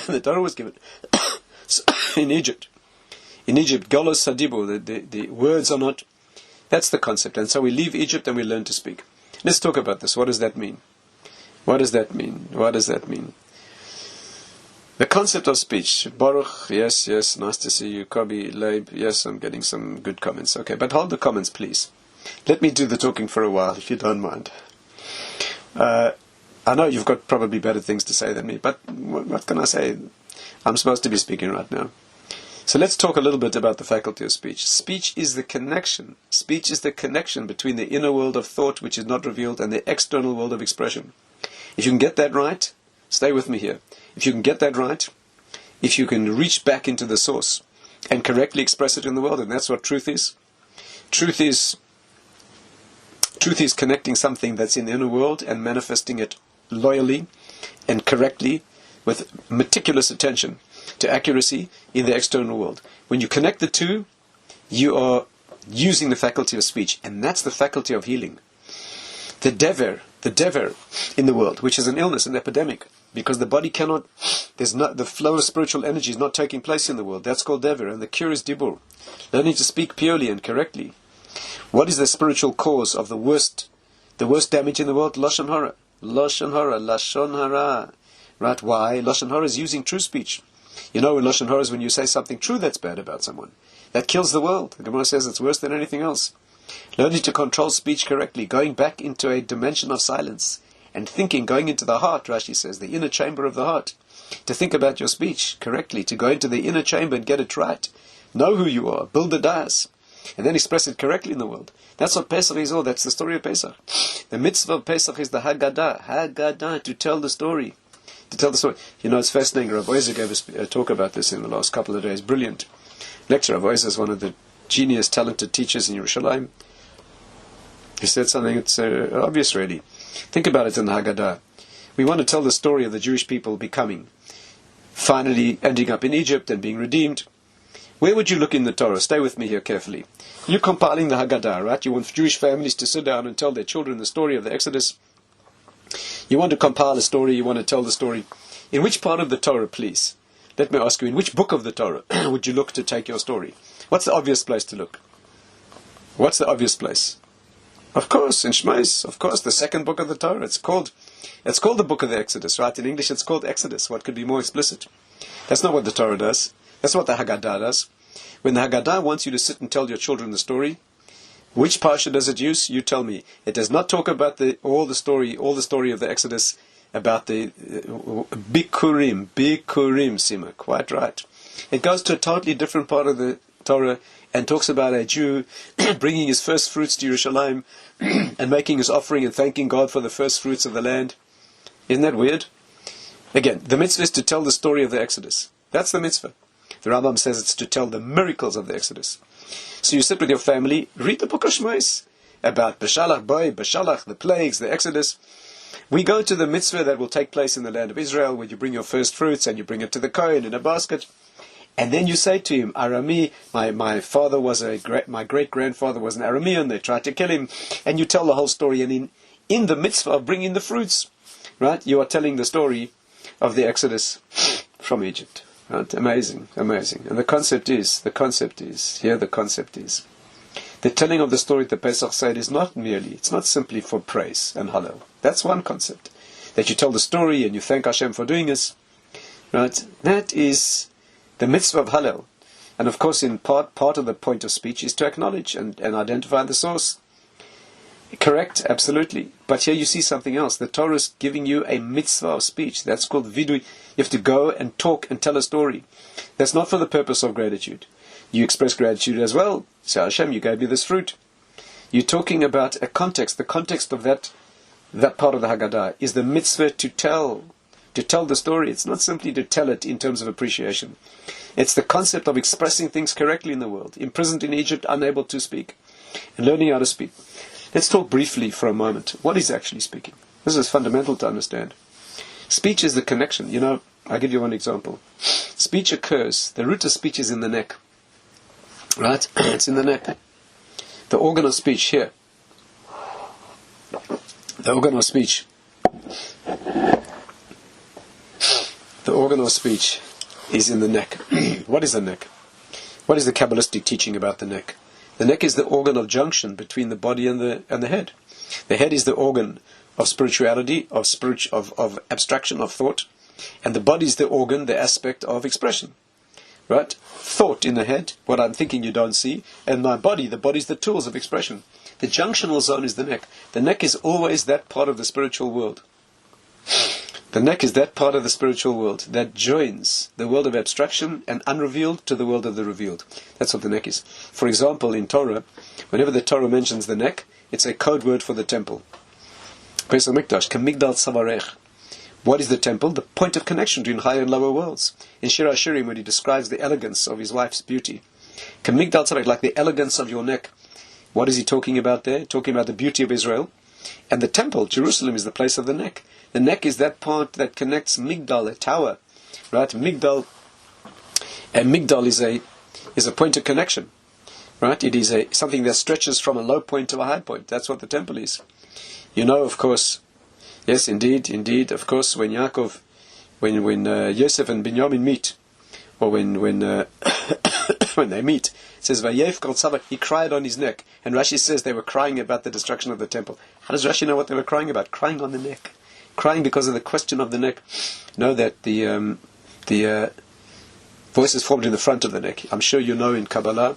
the Torah was given. in Egypt, Golos Sadibur, the words are not. That's the concept. And so we leave Egypt and we learn to speak. Let's talk about this. What does that mean? What does that mean? What does that mean? The concept of speech. Baruch, yes, nice to see you. Kobi, Leib, yes, I'm getting some good comments. Okay, but hold the comments, please. Let me do the talking for a while, if you don't mind. I know you've got probably better things to say than me, but what can I say? I'm supposed to be speaking right now. So let's talk a little bit about the faculty of speech. Speech is the connection. Speech is the connection between the inner world of thought, which is not revealed, and the external world of expression. If you can get that right, stay with me here. If you can get that right, if you can reach back into the source and correctly express it in the world, and that's what truth is. Truth is connecting something that's in the inner world and manifesting it loyally and correctly with meticulous attention to accuracy in the external world. When you connect the two, you are using the faculty of speech, and that's the faculty of healing. The dever in the world, which is an illness, an epidemic, because the body cannot, the flow of spiritual energy is not taking place in the world. That's called dever, and the cure is dibur, learning to speak purely and correctly. What is the spiritual cause of the worst damage in the world? Lashon hara. Lashon hara. Right? Why? Lashon hara is using true speech. You know, Lashon hara is when you say something true that's bad about someone. That kills the world. The Gemara says it's worse than anything else. Learning to control speech correctly, going back into a dimension of silence, and thinking, going into the heart, Rashi says, the inner chamber of the heart, to think about your speech correctly, to go into the inner chamber and get it right. Know who you are, build the da'as, and then express it correctly in the world. That's what Pesach is all. That's the story of Pesach. The mitzvah of Pesach is the Haggadah, to tell the story. You know, it's fascinating. Rabbi Ozer gave us a talk about this in the last couple of days. Brilliant lecture. Rabbi Ozer is one of the genius, talented teachers in Yerushalayim. He said something that's obvious, really. Think about it in the Haggadah. We want to tell the story of the Jewish people becoming, finally ending up in Egypt and being redeemed. Where would you look in the Torah? Stay with me here carefully. You're compiling the Haggadah, right? You want Jewish families to sit down and tell their children the story of the Exodus. You want to compile a story, you want to tell the story. In which part of the Torah, please? Let me ask you, in which book of the Torah would you look to take your story? What's the obvious place to look? What's the obvious place? Of course, in Shmos, of course, the second book of the Torah. It's called the book of the Exodus, right? In English, it's called Exodus. What could be more explicit? That's not what the Torah does. That's what the Haggadah does. When the Haggadah wants you to sit and tell your children the story, which parsha does it use? You tell me. It does not talk about all the story of the Exodus, about the Bikurim, Sima. Quite right. It goes to a totally different part of the Torah and talks about a Jew bringing his first fruits to Yerushalayim and making his offering and thanking God for the first fruits of the land. Isn't that weird? Again, the mitzvah is to tell the story of the Exodus. That's the mitzvah. The Rambam says it's to tell the miracles of the Exodus. So you sit with your family, read the book of Shmos about Beshalach, the plagues, the Exodus. We go to the mitzvah that will take place in the land of Israel, where you bring your first fruits and you bring it to the Kohen in a basket. And then you say to him, Arami, my father was my great-grandfather was an Aramean, they tried to kill him. And you tell the whole story, and in the mitzvah of bringing the fruits, right, you are telling the story of the Exodus from Egypt. Right? Amazing. And the concept is, the concept is, the telling of the story at the Pesach side is it's not simply for praise and hallel. That's one concept. That you tell the story and you thank Hashem for doing this. Right? That is the mitzvah of hallel. And of course, in part of the point of speech is to acknowledge and identify the source. Correct, absolutely. But here you see something else. The Torah is giving you a mitzvah of speech. That's called vidui. You have to go and talk and tell a story. That's not for the purpose of gratitude. you express gratitude as well. Say, Hashem, you gave me this fruit. You're talking about a context. The context of that part of the Haggadah is the mitzvah to tell the story. It's not simply to tell it in terms of appreciation. It's the concept of expressing things correctly in the world. Imprisoned in Egypt, unable to speak, and learning how to speak. Let's talk briefly for a moment. What is actually speaking? This is fundamental to understand. Speech is the connection. I'll give you one example. Speech occurs, the root of speech is in the neck. Right? It's in the neck. The organ of speech here. The organ of speech. The organ of speech is in the neck. What is the neck? What is the Kabbalistic teaching about the neck? The neck is the organ of junction between the body and the head. The head is the organ of spirituality, of abstraction, of thought, and the body is the organ, the aspect of expression. Right? Thought in the head, what I'm thinking you don't see, and my body, the body's the tools of expression. The junctional zone is the neck. The neck is always that part of the spiritual world. The neck is that part of the spiritual world that joins the world of abstraction and unrevealed to the world of the revealed. That's what the neck is. For example, in Torah, whenever the Torah mentions the neck, it's a code word for the temple. Pesach Mikdash, Kamigdal Savarech. What is the temple? The point of connection between higher and lower worlds. In Shir HaShirim, when he describes the elegance of his wife's beauty, Kamigdal Savarech, like the elegance of your neck. What is he talking about there? Talking about the beauty of Israel. And the temple, Jerusalem, is the place of the neck. The neck is that part that connects Migdal, a tower, right? Migdal, and Migdal is a point of connection, right? It is something that stretches from a low point to a high point. That's what the temple is. Of course, yes, indeed, of course, when Yaakov, when Yosef and Binyamin meet, or when when they meet, it says Vayef Kol Tzavak, he cried on his neck, and Rashi says they were crying about the destruction of the temple. How does Rashi know what they were crying about? Crying on the neck. Crying because of the question of the neck. Know that the voice is formed in the front of the neck. I'm sure you know in Kabbalah,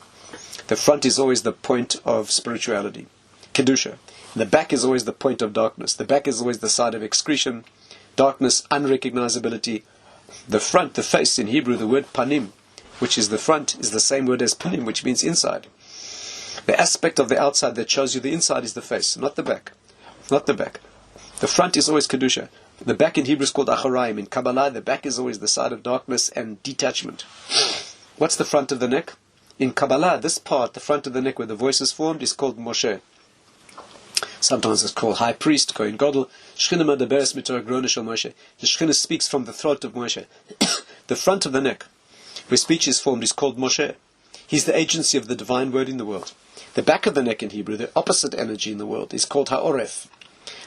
the front is always the point of spirituality, Kedusha. The back is always the point of darkness. The back is always the side of excretion, darkness, unrecognizability. The front, the face, in Hebrew, the word panim, which is the front, is the same word as panim, which means inside. The aspect of the outside that shows you the inside is the face, not the back. Not the back. The front is always Kedusha. The back in Hebrew is called Acharayim. In Kabbalah, the back is always the side of darkness and detachment. What's the front of the neck? In Kabbalah, this part, the front of the neck where the voice is formed, is called Moshe. Sometimes it's called High Priest, Kohen Gadol. Shechina medaberes mitorah grona shel Moshe. The Shechina speaks from the throat of Moshe. The front of the neck, where speech is formed, is called Moshe. He's the agency of the divine word in the world. The back of the neck in Hebrew, the opposite energy in the world, is called Ha'oref.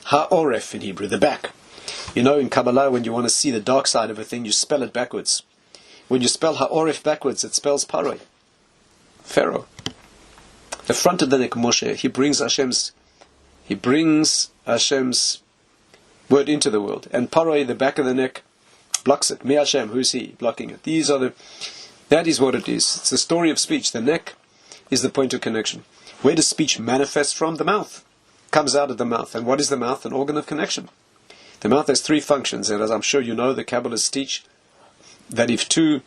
Ha'oref in Hebrew, the back. In Kabbalah, when you want to see the dark side of a thing, you spell it backwards. When you spell Ha'oref backwards, it spells Paroi, Pharaoh. The front of the neck, Moshe, he brings Hashem's word into the world. And Paroi, the back of the neck, blocks it. Me Hashem, who's he? Blocking it. That is what it is. It's the story of speech. The neck is the point of connection. Where does speech manifest from? The mouth. Comes out of the mouth. And what is the mouth? An organ of connection. The mouth has three functions, and as I'm sure you know, the Kabbalists teach that if two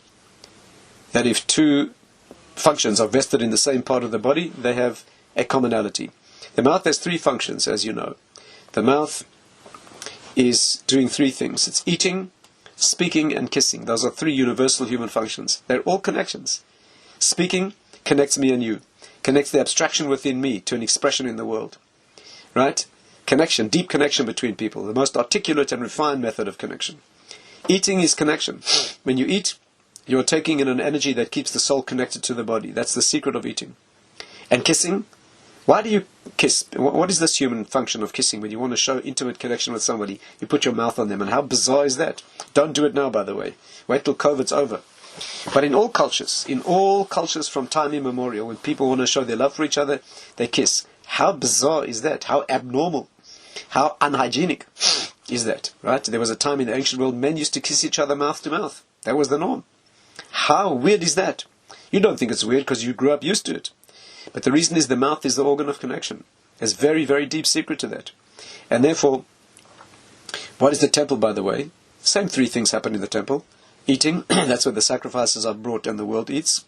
functions are vested in the same part of the body, they have a commonality. The mouth has three functions, as you know. The mouth is doing three things. It's eating, speaking, and kissing. Those are three universal human functions. They're all connections. Speaking connects me and you. Connects the abstraction within me to an expression in the world. Right? Connection, deep connection between people. The most articulate and refined method of connection. Eating is connection. When you eat, you're taking in an energy that keeps the soul connected to the body. That's the secret of eating. And kissing, why do you kiss? What is this human function of kissing? When you want to show intimate connection with somebody, you put your mouth on them. And how bizarre is that? Don't do it now, by the way. Wait till COVID's over. But in all cultures from time immemorial, when people want to show their love for each other, they kiss. How bizarre is that? How abnormal? How unhygienic is that? Right? There was a time in the ancient world men used to kiss each other mouth to mouth. That was the norm. How weird is that? You don't think it's weird because you grew up used to it. But the reason is the mouth is the organ of connection. There's very, very deep secret to that. And therefore, what is the temple, by the way? Same three things happen in the temple. Eating, that's where the sacrifices are brought and the world eats.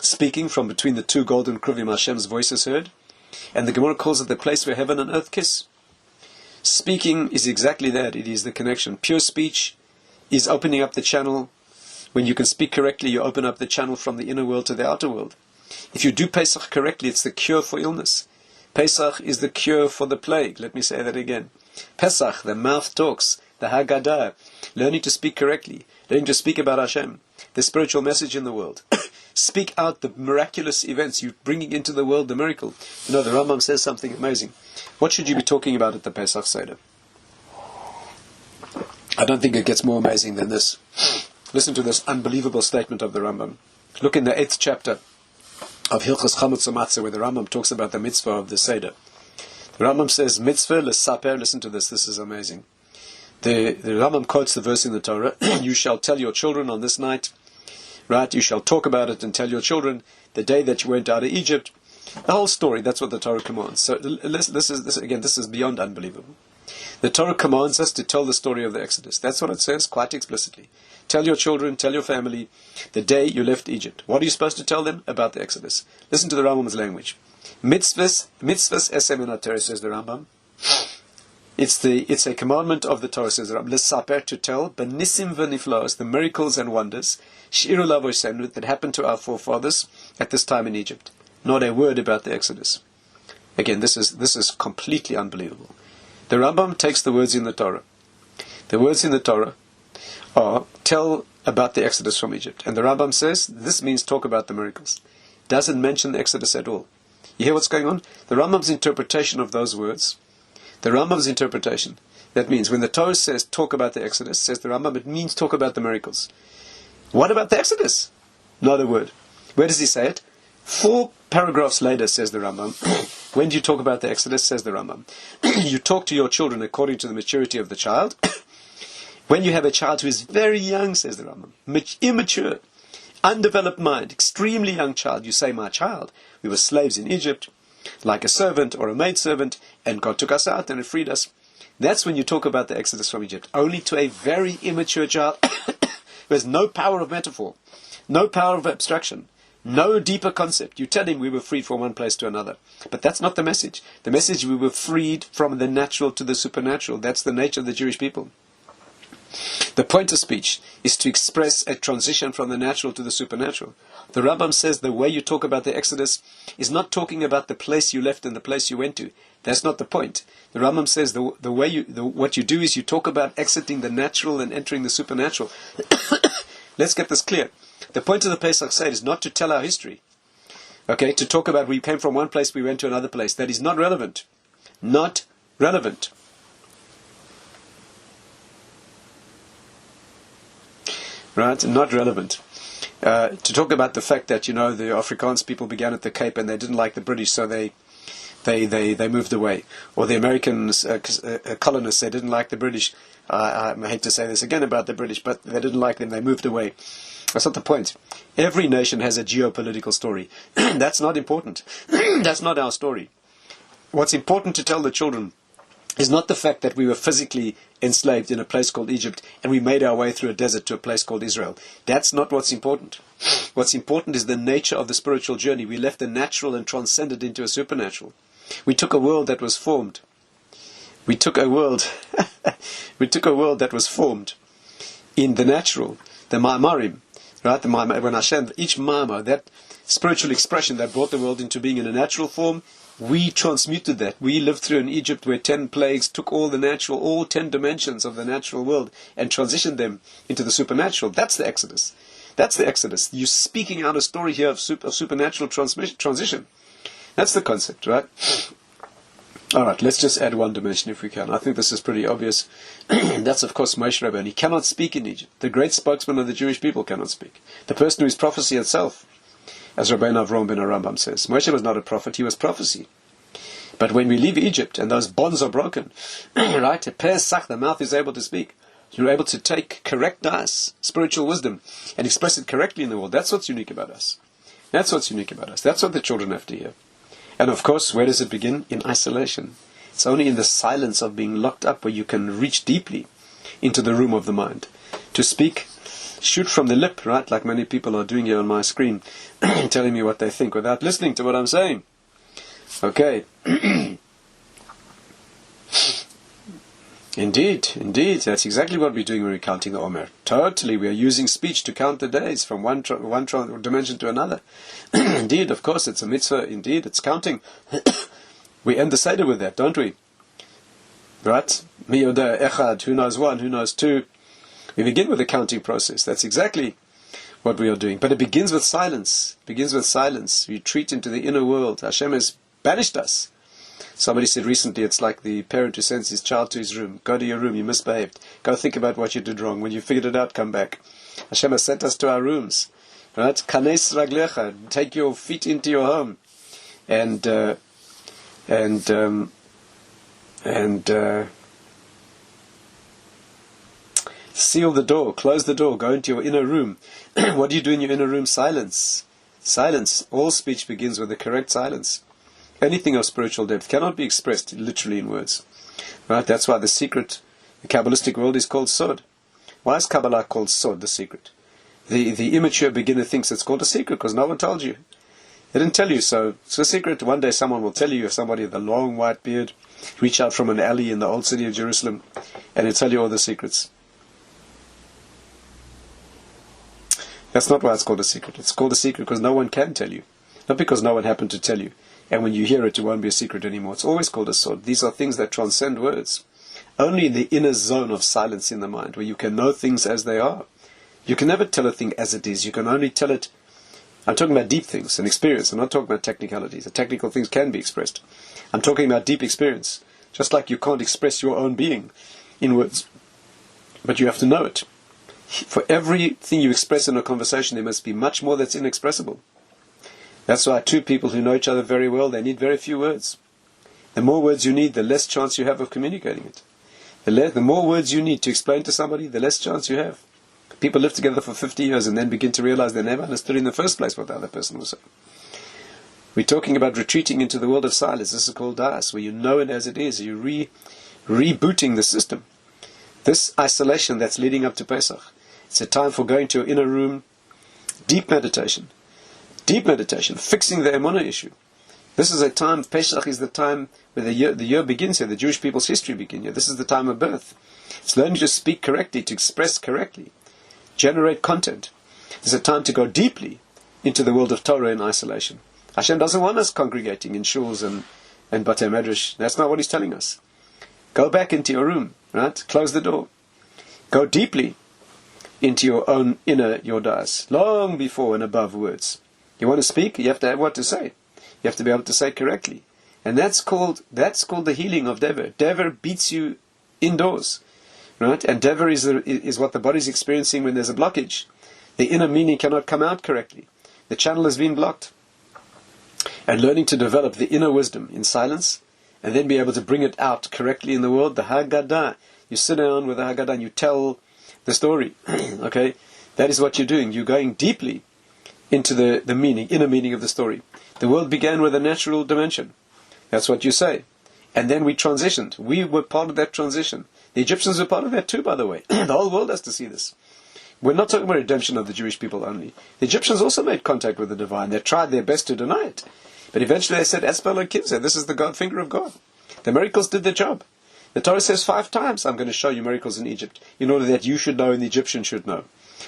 speaking from between the two golden kruvim, Hashem's voice is heard. And the Gemara calls it the place where heaven and earth kiss. Speaking is exactly that. It is the connection. Pure speech is opening up the channel. When you can speak correctly, you open up the channel from the inner world to the outer world. If you do Pesach correctly, it's the cure for illness. Pesach is the cure for the plague. Let me say that again. Pesach, the mouth talks, the Haggadah, learning to speak correctly, learning to speak about Hashem, the spiritual message in the world. Speak out the miraculous events, you bringing into the world the miracle. You know, the Rambam says something amazing. What should you be talking about at the Pesach Cedar? I don't think it gets more amazing than this. Listen to this unbelievable statement of the Rambam. Look in the 8th chapter of Hilchos Chametz U'Matzah, where the Rambam talks about the mitzvah of the Cedar. The Rambam says, mitzvah l'saper, listen to this is amazing. The Rambam quotes the verse in the Torah, you shall tell your children on this night, right, you shall talk about it and tell your children the day that you went out of Egypt. The whole story, that's what the Torah commands. So this is beyond unbelievable. The Torah commands us to tell the story of the Exodus. That's what it says quite explicitly. Tell your children, tell your family, the day you left Egypt. What are you supposed to tell them about the Exodus? Listen to the Rambam's language. Mitzvahs esem in Torah, says the Rambam. It's a commandment of the Torah, says the Rambam. L'saper, to tell, b'nisim v'niflaos, the miracles and wonders, shi'ru lavoisenu, that happened to our forefathers at this time in Egypt. Not a word about the Exodus. Again, this is completely unbelievable. The Rambam takes the words in the Torah. The words in the Torah are tell about the Exodus from Egypt. And the Rambam says this means talk about the miracles. Doesn't mention the Exodus at all. You hear what's going on? The Rambam's interpretation of those words, that means when the Torah says talk about the Exodus, says the Rambam, it means talk about the miracles. What about the Exodus? Not a word. Where does he say it? 4 paragraphs later, says the Rambam. When do you talk about the Exodus, says the Rambam? You talk to your children according to the maturity of the child. When you have a child who is very young, says the Rambam, immature, undeveloped mind, extremely young child, you say, my child, we were slaves in Egypt, like a servant or a maidservant, and God took us out and it freed us. That's when you talk about the Exodus from Egypt. Only to a very immature child who has no power of metaphor, no power of abstraction, no deeper concept. You tell him we were freed from one place to another. But that's not the message. The message, we were freed from the natural to the supernatural. That's the nature of the Jewish people. The point of speech is to express a transition from the natural to the supernatural. The Rambam says the way you talk about the Exodus is not talking about the place you left and the place you went to. That's not the point. The Rambam says what you do is you talk about exiting the natural and entering the supernatural. Let's get this clear. The point of the Pesach Seder is not to tell our history. Okay, to talk about we came from one place, we went to another place. That is not relevant. Not relevant. Right? Not relevant. To talk about the fact that, the Afrikaans people began at the Cape and they didn't like the British, so they moved away. Or the Americans, colonists, they didn't like the British. I hate to say this again about the British, but they didn't like them, they moved away. That's not the point. Every nation has a geopolitical story. That's not important. That's not our story. What's important to tell the children is not the fact that we were physically enslaved in a place called Egypt and we made our way through a desert to a place called Israel. That's not what's important. What's important is the nature of the spiritual journey. We left the natural and transcended into a supernatural. We took a world that was formed. We took a world that was formed in the natural, the Ma'amarim, right? When Hashem, each Ma'amar, that spiritual expression that brought the world into being in a natural form, we transmuted that. We lived through an Egypt where 10 plagues took all 10 dimensions of the natural world and transitioned them into the supernatural. That's the Exodus. That's the Exodus. You're speaking out a story here of supernatural transition. That's the concept, right? All right, let's just add one dimension if we can. I think this is pretty obvious. That's, of course, Moshe Rabbeinu. He cannot speak in Egypt. The great spokesman of the Jewish people cannot speak. The person who is prophecy itself, as Rabbeinu Avram ben Arambam says. Moshe was not a prophet, he was prophecy. But when we leave Egypt and those bonds are broken, right, a Pesach, the mouth is able to speak. You're able to take correct us, spiritual wisdom, and express it correctly in the world. That's what's unique about us. That's what's unique about us. That's what the children have to hear. And of course, where does it begin? In isolation. It's only in the silence of being locked up where you can reach deeply into the room of the mind. To speak shoot from the lip, right? Like many people are doing here on my screen, telling me what they think without listening to what I'm saying. Okay. Indeed, that's exactly what we're doing when we're counting the Omer. Totally, we are using speech to count the days from one dimension to another. Indeed, of course, it's a mitzvah. Indeed, it's counting. We end the Cedar with that, don't we? Right? Mi yoda echad, who knows one, who knows two. We begin with the counting process. That's exactly what we are doing. But it begins with silence. We retreat into the inner world. Hashem has banished us. Somebody said recently, it's like the parent who sends his child to his room. Go to your room, you misbehaved. Go think about what you did wrong. When you figured it out, come back. Hashem has sent us to our rooms. Right? Kanes raglecha, take your feet into your home. And seal the door, close the door, go into your inner room. What do you do in your inner room? Silence. All speech begins with the correct silence. Anything of spiritual depth cannot be expressed literally in words. Right? That's why the secret, the Kabbalistic world is called Sod. Why is Kabbalah called Sod, the secret? The immature beginner thinks it's called a secret because no one told you. They didn't tell you, so it's a secret. One day someone will tell you, if somebody with a long white beard reach out from an alley in the old city of Jerusalem and he'll tell you all the secrets. That's not why it's called a secret. It's called a secret because no one can tell you. Not because no one happened to tell you. And when you hear it, it won't be a secret anymore. It's always called a sod. These are things that transcend words. Only in the inner zone of silence in the mind, where you can know things as they are. You can never tell a thing as it is. You can only tell it. I'm talking about deep things and experience. I'm not talking about technicalities. The technical things can be expressed. I'm talking about deep experience. Just like you can't express your own being in words. But you have to know it. For everything you express in a conversation, there must be much more that's inexpressible. That's why two people who know each other very well, they need very few words. The more words you need, the less chance you have of communicating it. The more words you need to explain to somebody, the less chance you have. People live together for 50 years and then begin to realize they never understood in the first place what the other person was saying. We're talking about retreating into the world of silence. This is called das, where you know it as it is. You're rebooting the system. This isolation that's leading up to Pesach, it's a time for going to your inner room, deep meditation, fixing the emunah issue. This is a time, Pesach is the time where the year begins here, the Jewish people's history begins here. This is the time of birth. It's learning to speak correctly, to express correctly, generate content. It's a time to go deeply into the world of Torah in isolation. Hashem doesn't want us congregating in shuls and batei medrash. That's not what He's telling us. Go back into your room, right? Close the door. Go deeply into your own inner yodas, long before and above words. You want to speak? You have to have what to say. You have to be able to say correctly, and that's called the healing of Dever. Dever beats you indoors, right? And Dever is what the body is experiencing when there's a blockage. The inner meaning cannot come out correctly. The channel has been blocked. And learning to develop the inner wisdom in silence, and then be able to bring it out correctly in the world, the Haggadah. You sit down with the Haggadah and you tell the story. Okay? That is what you're doing. You're going deeply into the inner meaning of the story. The world began with a natural dimension. That's what you say. And then we transitioned. We were part of that transition. The Egyptians were part of that too, by the way. The whole world has to see this. We're not talking about redemption of the Jewish people only. The Egyptians also made contact with the divine. They tried their best to deny it. But eventually they said, Espel Kivze, this is the God finger of God. The miracles did their job. The Torah says 5 times, I'm going to show you miracles in Egypt, in order that you should know and the Egyptians should know.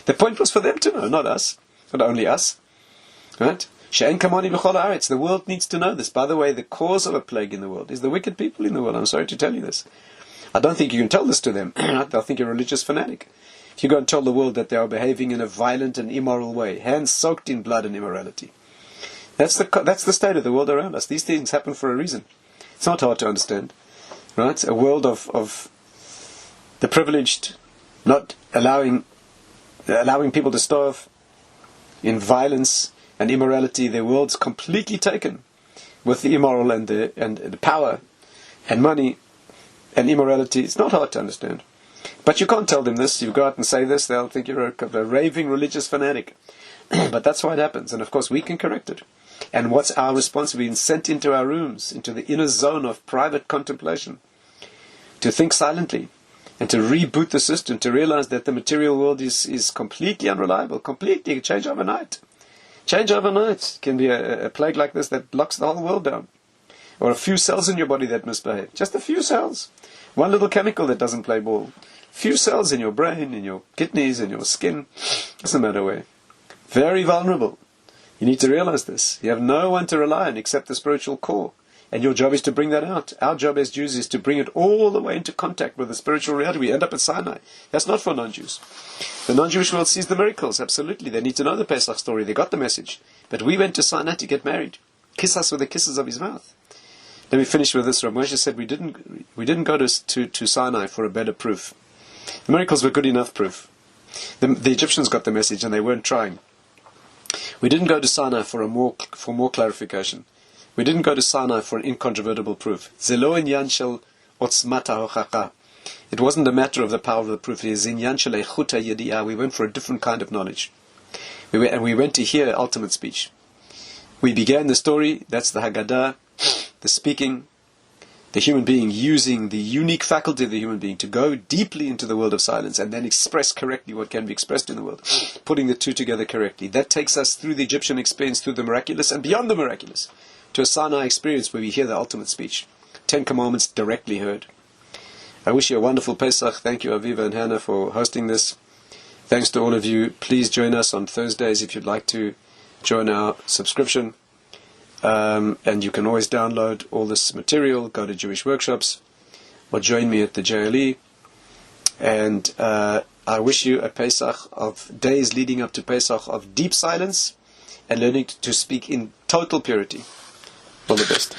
The point was for them to know, not us. Not only us. Right? She'en kamani b'chol haaretz. The world needs to know this. By the way, the cause of a plague in the world is the wicked people in the world. I'm sorry to tell you this. I don't think you can tell this to them. They'll think you're a religious fanatic. If you go and tell the world that they are behaving in a violent and immoral way, hands soaked in blood and immorality. That's the state of the world around us. These things happen for a reason. It's not hard to understand. Right? A world of the privileged not allowing people to starve in violence and immorality. Their world's completely taken with the immoral and the power and money and immorality. It's not hard to understand. But you can't tell them this. You go out and say this, they'll think you're a raving religious fanatic. But that's why it happens. And of course we can correct it. And what's our response? We've been sent into our rooms, into the inner zone of private contemplation, to think silently, and to reboot the system, to realize that the material world is completely unreliable, completely change overnight. Change overnight can be a plague like this that locks the whole world down. Or a few cells in your body that misbehave. Just a few cells. One little chemical that doesn't play ball. Few cells in your brain, in your kidneys, in your skin. Doesn't matter where. Very vulnerable. You need to realize this. You have no one to rely on except the spiritual core. And your job is to bring that out. Our job as Jews is to bring it all the way into contact with the spiritual reality. We end up at Sinai. That's not for non-Jews. The non-Jewish world sees the miracles, absolutely. They need to know the Pesach story. They got the message. But we went to Sinai to get married. Kiss us with the kisses of his mouth. Let me finish with this. Rabbi Moshe said we didn't go to Sinai for a better proof. The miracles were good enough proof. The Egyptians got the message and they weren't trying. We didn't go to Sinai for more clarification. We didn't go to Sinai for an incontrovertible proof. Zelo inyan shel otzmata hochacha. It wasn't a matter of the power of the proof. It is inyan shel eichuta yedi'ah. We went for a different kind of knowledge. We went to hear ultimate speech. We began the story. That's the Haggadah, the speaking, the human being using the unique faculty of the human being to go deeply into the world of silence and then express correctly what can be expressed in the world, putting the two together correctly. That takes us through the Egyptian experience, through the miraculous and beyond the miraculous, to a Sinai experience where we hear the ultimate speech. 10 Commandments directly heard. I wish you a wonderful Pesach. Thank you, Aviva and Hannah, for hosting this. Thanks to all of you. Please join us on Thursdays if you'd like to join our subscription. And you can always download all this material, go to Jewish workshops, or join me at the JLE. And I wish you a Pesach of days leading up to Pesach of deep silence and learning to speak in total purity. All the best.